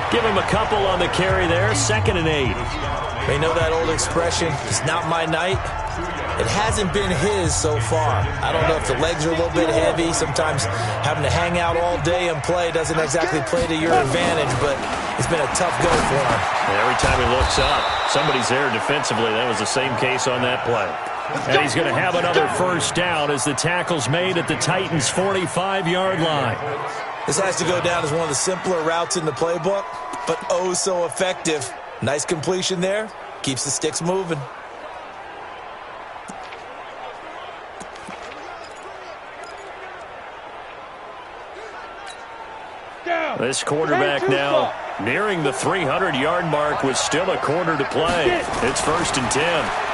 Give him a couple on the carry there, 2nd and 8. They know that old expression, it's not my night. It hasn't been his so far. I don't know if the legs are a little bit heavy. Sometimes having to hang out all day and play doesn't exactly play to your advantage, but it's been a tough go for him. Every time he looks up, somebody's there defensively. That was the same case on that play. And he's going to have another first down as the tackle's made at the Titans' 45-yard line. This has to go down as one of the simpler routes in the playbook, but oh so effective. Nice completion there. Keeps the sticks moving. This quarterback now nearing the 300-yard mark with still a quarter to play. It's 1st and 10.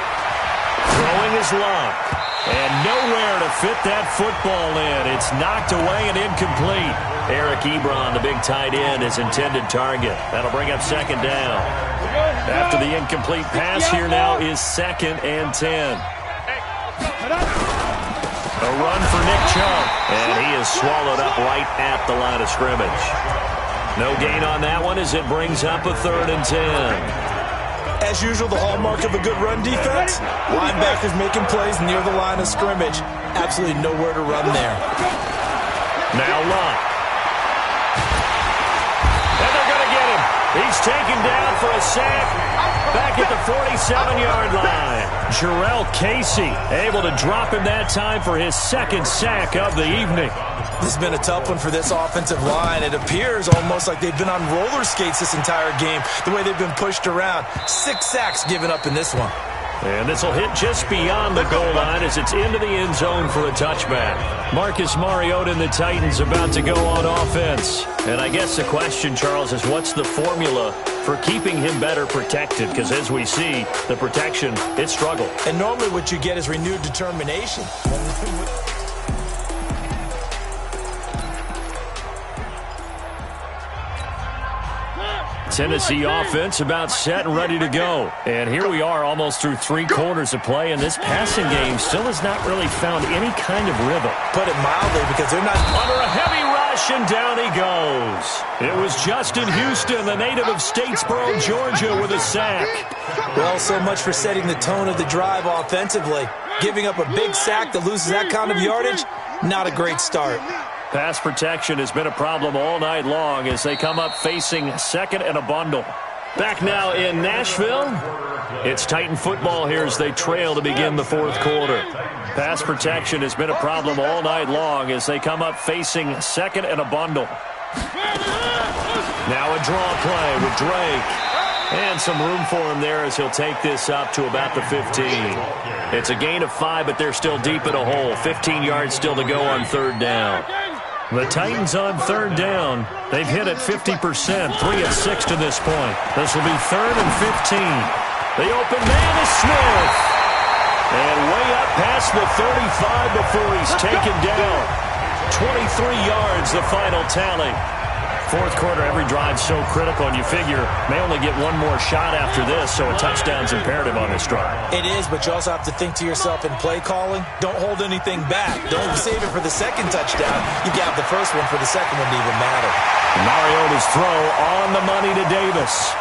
Throwing his lock. And nowhere to fit that football in. It's knocked away and incomplete. Eric Ebron, the big tight end, his intended target. That'll bring up 2nd down. After the incomplete pass, here now is 2nd and 10. A run for Nick Chubb. And he is swallowed up right at the line of scrimmage. No gain on that one as it brings up a 3rd and 10. As usual, the hallmark of a good run defense, linebackers making plays near the line of scrimmage. Absolutely nowhere to run there. Now Locke. And they're going to get him. He's taken down for a sack back at the 47-yard line. Jarrell Casey able to drop him that time for his 2nd sack of the evening. This has been a tough one for this offensive line. It appears almost like they've been on roller skates this entire game, the way they've been pushed around. 6 sacks given up in this one. And this will hit just beyond the goal line as it's into the end zone for a touchback. Marcus Mariota and the Titans about to go on offense. And I guess the question, Charles, is what's the formula for keeping him better protected? Because as we see, the protection, it struggled. And normally what you get is renewed determination. Tennessee offense about set and ready to go. And here we are almost through 3 quarters of play, and this passing game still has not really found any kind of rhythm. Put it mildly, because they're not under a heavy rush, and down he goes. It was Justin Houston, the native of Statesboro, Georgia, with a sack. Well, so much for setting the tone of the drive offensively. Giving up a big sack that loses that kind of yardage, not a great start. Pass protection has been a problem all night long as they come up facing 2nd and a bundle. Back now in Nashville, it's Titan football here as they trail to begin the 4th quarter. Pass protection has been a problem all night long as they come up facing 2nd and a bundle. Now a draw play with Drake. And some room for him there as he'll take this up to about the 15. It's a gain of 5, but they're still deep in a hole. 15 yards still to go on third down. The Titans on third down. They've hit at 50%, 3 of 6 to this point. This will be 3rd and 15. The open man is Smith. And way up past the 35 before he's taken down. 23 yards, the final tally. Fourth quarter, every drive so critical, and you figure may only get one more shot after this, so a touchdown's imperative on this drive. It is, but you also have to think to yourself in play calling, don't hold anything back. Don't save it for the second touchdown. You got the first one for the second one to even matter. Mariota's throw on the money to Davis.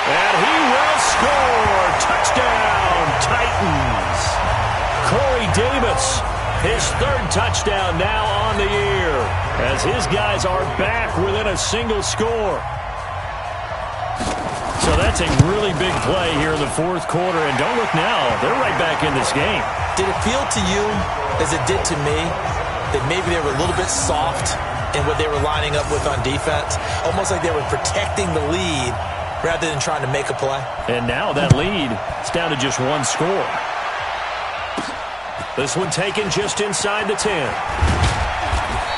And he will score. Touchdown, Titans. Corey Davis, his 3rd touchdown now on the year, as his guys are back within a single score. So that's a really big play here in the fourth quarter, and don't look now, they're right back in this game. Did it feel to you, as it did to me, that maybe they were a little bit soft in what they were lining up with on defense? Almost like they were protecting the lead rather than trying to make a play. And now that lead is down to just 1 score. This one taken just inside the 10.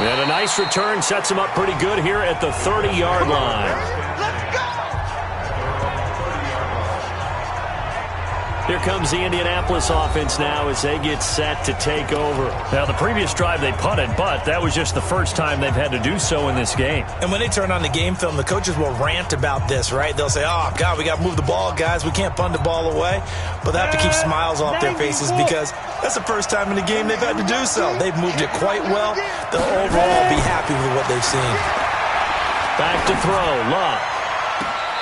And a nice return sets him up pretty good here at the 30-yard line. Here comes the Indianapolis offense now as they get set to take over. Now, the previous drive they punted, but that was just the first time they've had to do so in this game. And when they turn on the game film, the coaches will rant about this, right? They'll say, oh, God, we got to move the ball, guys. We can't punt the ball away. But they have to keep smiles off their faces because that's the first time in the game they've had to do so. They've moved it quite well. They'll overall be happy with what they've seen. Back to throw, Love.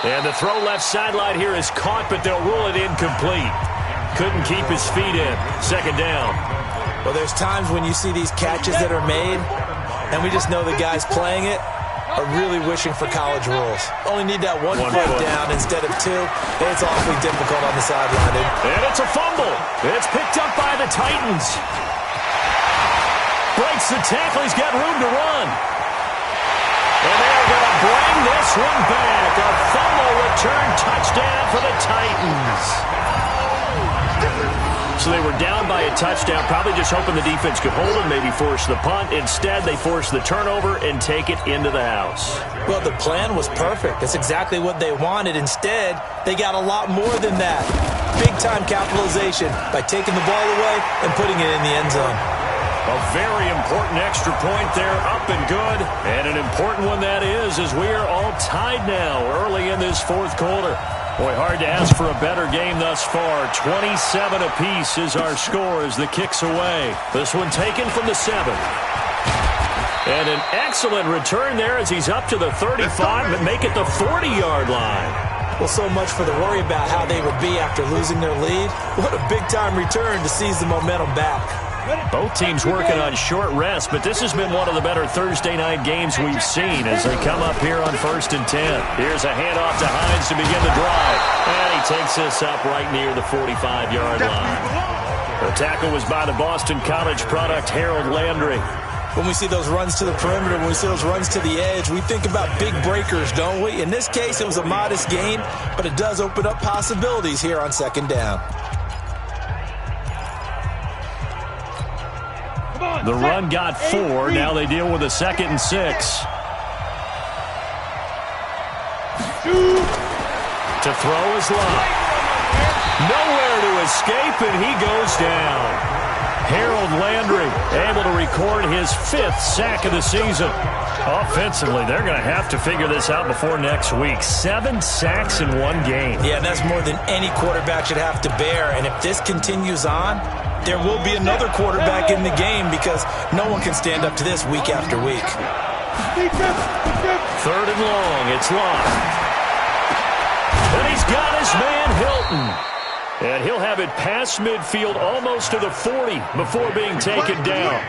And the throw left sideline here is caught, but they'll rule it incomplete. Couldn't keep his feet in. Second down. Well, there's times when you see these catches that are made, and we just know the guys playing it are really wishing for college rules. Only need that one foot down instead of 2. It's awfully difficult on the sideline. And it's a fumble. It's picked up by the Titans. Breaks the tackle. He's got room to run. And they're going to bring this one back. A fumble return touchdown for the Titans. So they were down by a touchdown, probably just hoping the defense could hold them, maybe force the punt. Instead, they force the turnover and take it into the house. Well, the plan was perfect. That's exactly what they wanted. Instead, they got a lot more than that. Big-time capitalization by taking the ball away and putting it in the end zone. A very important extra point there, up and good. And an important one that is, as we are all tied now early in this fourth quarter. Boy, hard to ask for a better game thus far. 27 apiece is our score as the kick's away. This one taken from the 7. And an excellent return there as he's up to the 35, but make it the 40-yard line. Well, so much for the worry about how they would be after losing their lead. What a big-time return to seize the momentum back. Both teams working on short rest, but this has been one of the better Thursday night games we've seen as they come up here on 1st and 10. Here's a handoff to Hines to begin the drive. And he takes this up right near the 45-yard line. The tackle was by the Boston College product, Harold Landry. When we see those runs to the perimeter, when we see those runs to the edge, we think about big breakers, don't we? In this case, it was a modest gain, but it does open up possibilities here on 2nd down. The run got 4. Now they deal with a 2nd and 6. To throw is Love. Nowhere to escape, and he goes down. Harold Landry able to record his 5th sack of the season. Offensively, they're going to have to figure this out before next week. 7 sacks in one game. Yeah, that's more than any quarterback should have to bear. And if this continues on, there will be another quarterback in the game because no one can stand up to this week after week. 3rd and long. It's Love. And he's got his man Hilton. And he'll have it past midfield almost to the 40 before being taken down.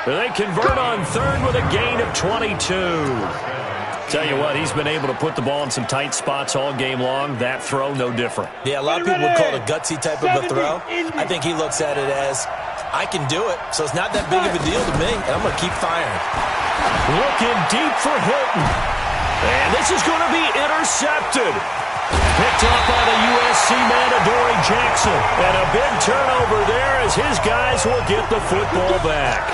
They convert on 3rd with a gain of 22. Tell you what, he's been able to put the ball in some tight spots all game long. That throw, no different. Yeah, a lot of people would call it a gutsy type of a throw. I think he looks at it as, I can do it, so it's not that big of a deal to me, and I'm going to keep firing. Looking deep for Hilton. And this is going to be intercepted. Picked off by the USC man, Adoree Jackson. And a big turnover there as his guys will get the football back.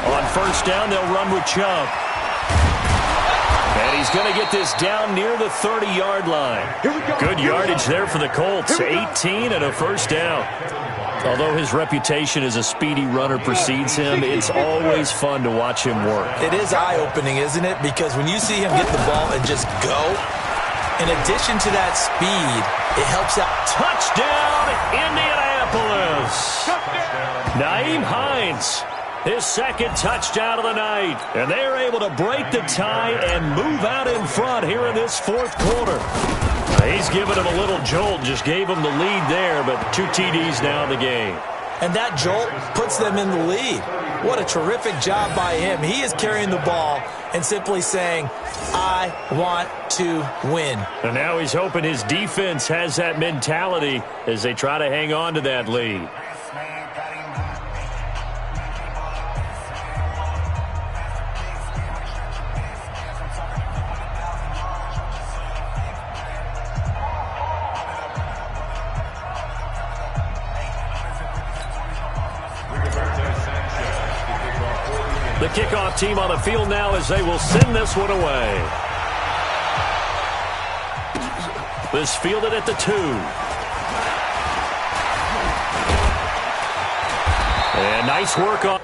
On first down, they'll run with Chubb. And he's going to get this down near the 30-yard line. Good yardage there for the Colts. 18 and a first down. Although his reputation as a speedy runner precedes him, it's always fun to watch him work. It is eye-opening, isn't it? Because when you see him get the ball and just go, in addition to that speed, it helps out. Touchdown, Indianapolis! Nyheim Hines, his second touchdown of the night. And they're able to break the tie and move out in front here in this fourth quarter. He's giving him a little jolt, just gave him the lead there, but 2 TDs now in the game. And that jolt puts them in the lead. What a terrific job by him. He is carrying the ball and simply saying, I want to win. And now he's hoping his defense has that mentality as they try to hang on to that lead. The kickoff team on the field now as they will send this one away. This fielded at the 2. And nice work on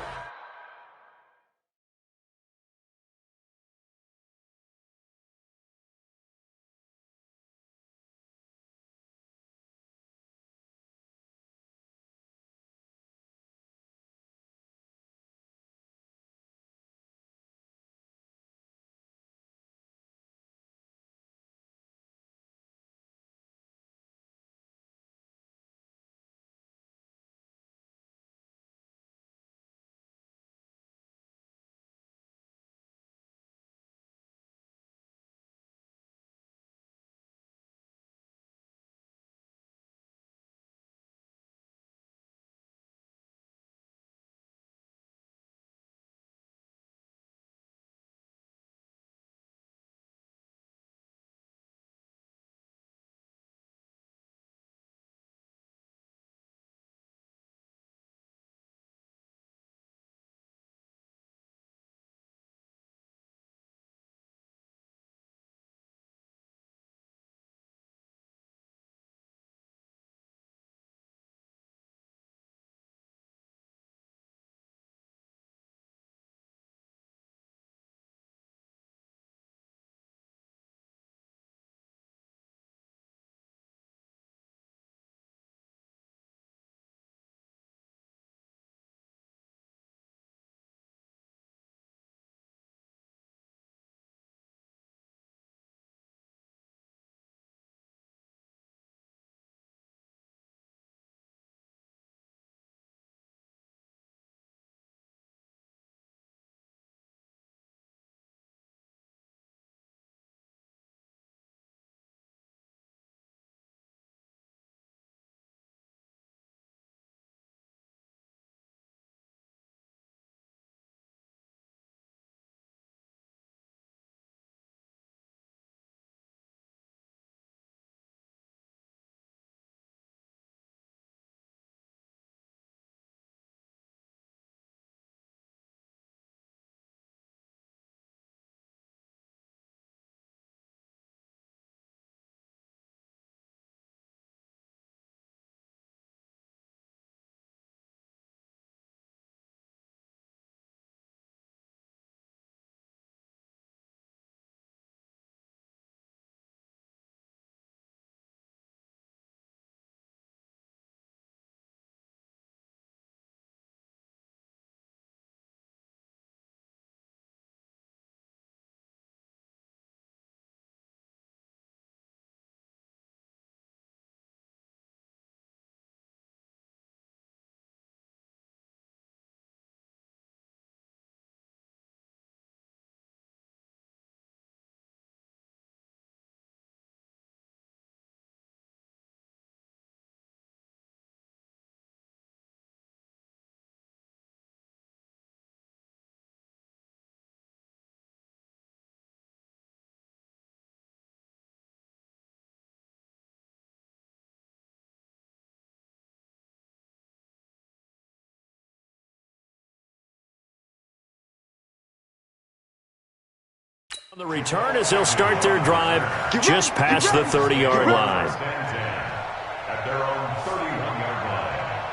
On the return as they'll start their drive just past the 30-yard line.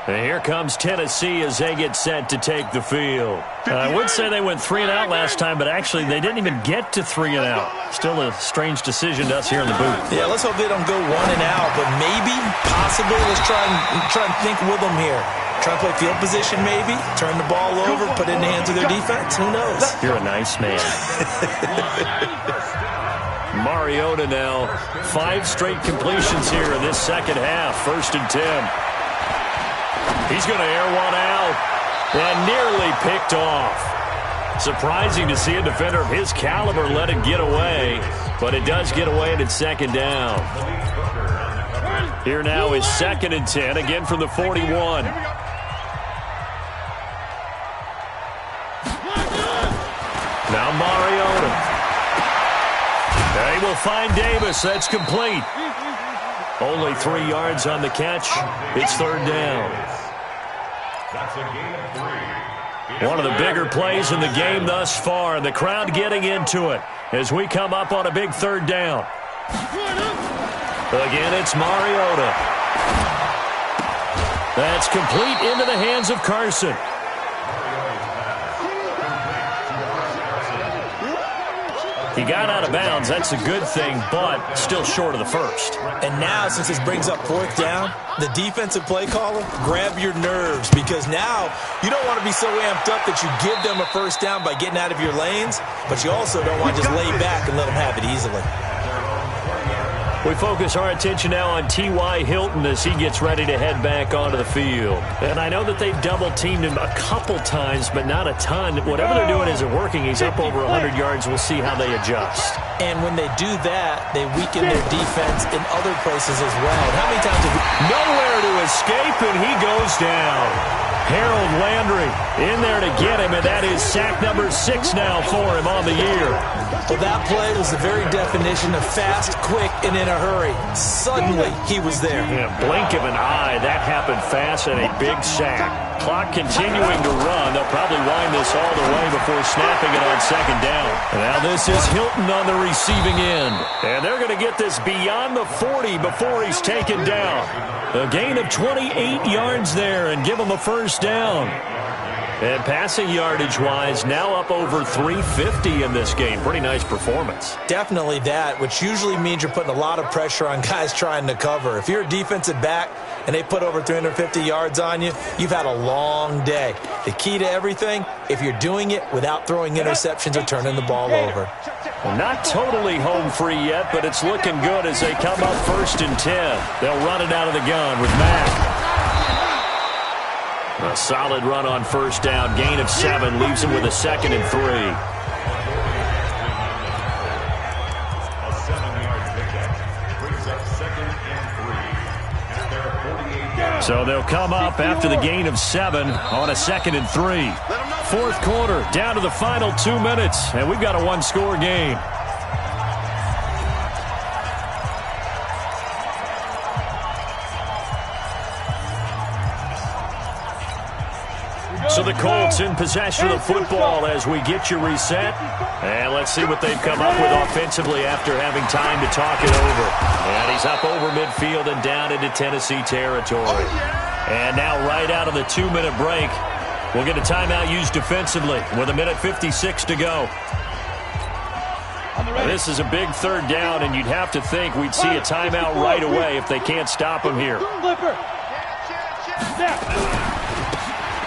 And here comes Tennessee as they get set to take the field. I would say they went 3 and out last time, but actually they didn't even get to 3 and out. Still a strange decision to us here in the booth. Yeah, let's hope they don't go 1 and out, but maybe, possibly, let's try and think with them here. Try to play field position maybe, turn the ball over, put it in the hands of their defense. Who knows? You're a nice man. Mariota now, 5 straight completions here in this second half. 1st and 10. He's going to air one out and nearly picked off. Surprising to see a defender of his caliber let it get away, but it does get away and it's 2nd down. Here now is 2nd and 10, again from the 41. Now Mariota. They will find Davis. That's complete. Only 3 yards on the catch. It's 3rd down. One of the bigger plays in the game thus far, and the crowd getting into it as we come up on a big 3rd down. Again, it's Mariota. That's complete into the hands of Carson. He got out of bounds. That's a good thing, but still short of the first. And now, since this brings up 4th down, the defensive play caller, grab your nerves, because now you don't want to be so amped up that you give them a 1st down by getting out of your lanes, but you also don't want to just lay back and let them have it easily. We focus our attention now on T.Y. Hilton as he gets ready to head back onto the field. And I know that they've double-teamed him a couple times, but not a ton. Whatever they're doing isn't working. He's up over 100 yards. We'll see how they adjust. And when they do that, they weaken their defense in other places as well. And how many times have we... Nowhere to escape, and he goes down. Harold Landry in there to get him, and that is sack number 6 now for him on the year. Well, that play was the very definition of fast, quick, and in a hurry. Suddenly, he was there. In a blink of an eye, that happened fast and a big sack. Clock continuing to run. They'll probably wind this all the way before snapping it on 2nd down. And now this is Hilton on the receiving end. And they're going to get this beyond the 40 before he's taken down. A gain of 28 yards there and give him a 1st down. And passing yardage-wise, now up over 350 in this game. Pretty nice performance. Definitely that, which usually means you're putting a lot of pressure on guys trying to cover. If you're a defensive back and they put over 350 yards on you, you've had a long day. The key to everything, if you're doing it without throwing interceptions or turning the ball over. Well, not totally home free yet, but it's looking good as they come up 1st and 10. They'll run it out of the gun with Mack. A solid run on 1st down. Gain of 7 leaves him with a 2nd and 3. A 7-yard pickup brings up 2nd and 3 at their 48-yard. So they'll come up after the gain of 7 on a 2nd and 3. 4th quarter, down to the final 2 minutes, and we've got a 1-score game. So the Colts in possession of the football as we get you reset. And let's see what they've come up with offensively after having time to talk it over. And he's up over midfield and down into Tennessee territory. And now right out of the 2-minute break, we'll get a timeout used defensively with 1:56 to go. Now, this is a big 3rd down, and you'd have to think we'd see a timeout right away if they can't stop him here.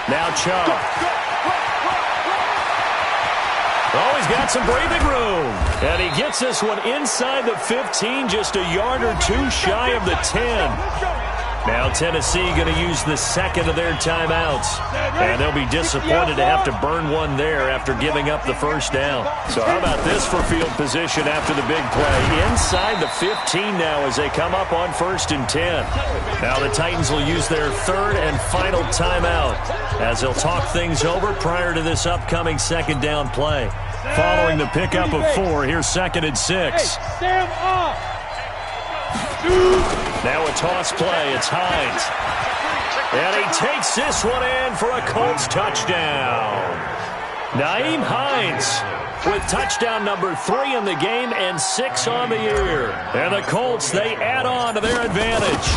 Now Chubb. Oh, he's got some breathing room. And he gets this one inside the 15, just a yard or 2 shy of the 10. Now Tennessee going to use the 2nd of their timeouts. And they'll be disappointed to have to burn one there after giving up the 1st down. So how about this for field position after the big play? Inside the 15 now as they come up on 1st and 10. Now the Titans will use their 3rd and final timeout as they'll talk things over prior to this upcoming 2nd down play. Following the pickup of 4, here's 2nd and 6. Now a toss play. It's Hines. And he takes this one in for a Colts touchdown. Nyheim Hines with touchdown number 3 in the game and 6 on the year. And the Colts, they add on to their advantage.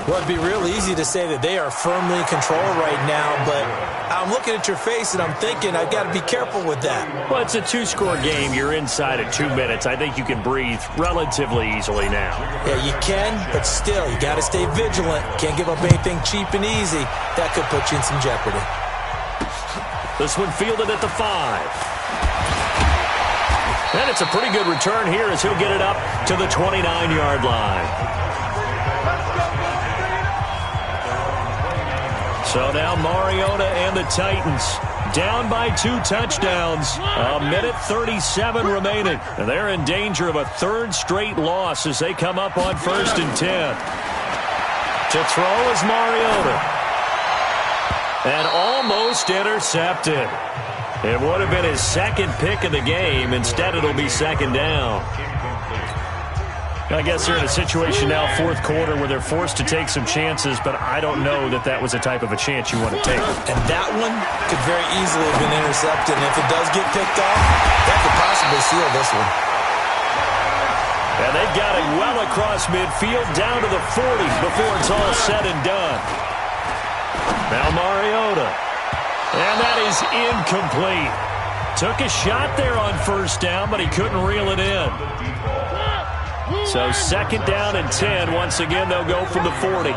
Well, it'd be real easy to say that they are firmly in control right now, but I'm looking at your face and I'm thinking I've got to be careful with that. Well, it's a 2-score game. You're inside at 2 minutes. I think you can breathe relatively easily now. Yeah, you can, but still, you got to stay vigilant. Can't give up anything cheap and easy. That could put you in some jeopardy. This one fielded at the 5. And it's a pretty good return here as he'll get it up to the 29-yard line. So now Mariota and the Titans down by 2 touchdowns. A minute 37 remaining. And they're in danger of a 3rd straight loss as they come up on 1st and 10. To throw is Mariota. And almost intercepted. It would have been his 2nd pick of the game. Instead, it'll be 2nd down. I guess they're in a situation now, 4th quarter, where they're forced to take some chances, but I don't know that that was the type of a chance you want to take. And that one could very easily have been intercepted, and if it does get picked off, that could possibly seal this one. And they've got it well across midfield, down to the 40 before it's all said and done. Now Mariota. And that is incomplete. Took a shot there on 1st down, but he couldn't reel it in. So 2nd down and 10. Once again, they'll go from the 40. To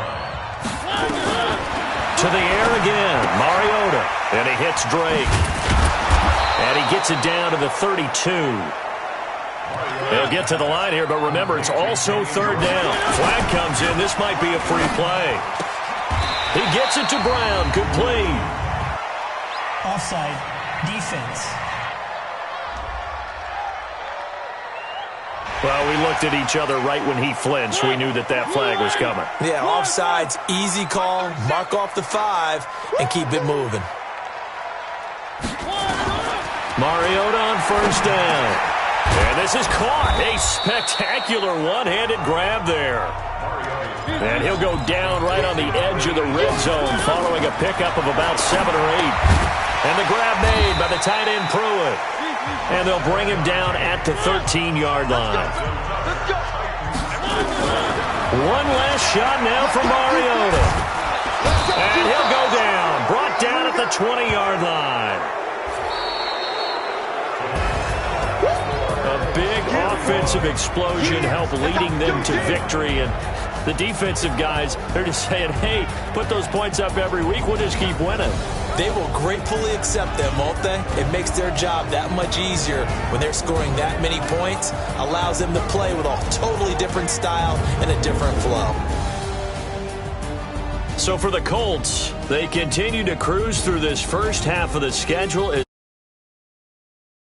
the air again. Mariota. And he hits Drake. And he gets it down to the 32. He'll get to the line here, but remember, it's also 3rd down. Flag comes in. This might be a free play. He gets it to Brown. Complete. Offside. Defense. Well, we looked at each other right when he flinched. We knew that that flag was coming. Yeah, offsides, easy call, mark off the 5, and keep it moving. Mariota on 1st down. And this is caught. A spectacular one-handed grab there. And he'll go down right on the edge of the red zone following a pickup of about 7 or 8. And the grab made by the tight end Pruitt. And they'll bring him down at the 13-yard line. One last shot now from Mariota. And he'll go down. Brought down at the 20-yard line. A big offensive explosion helped leading them to victory. And the defensive guys, they're just saying, hey, put those points up every week. We'll just keep winning. They will gratefully accept them, won't they? It makes their job that much easier when they're scoring that many points. Allows them to play with a totally different style and a different flow. So for the Colts, they continue to cruise through this first half of the schedule.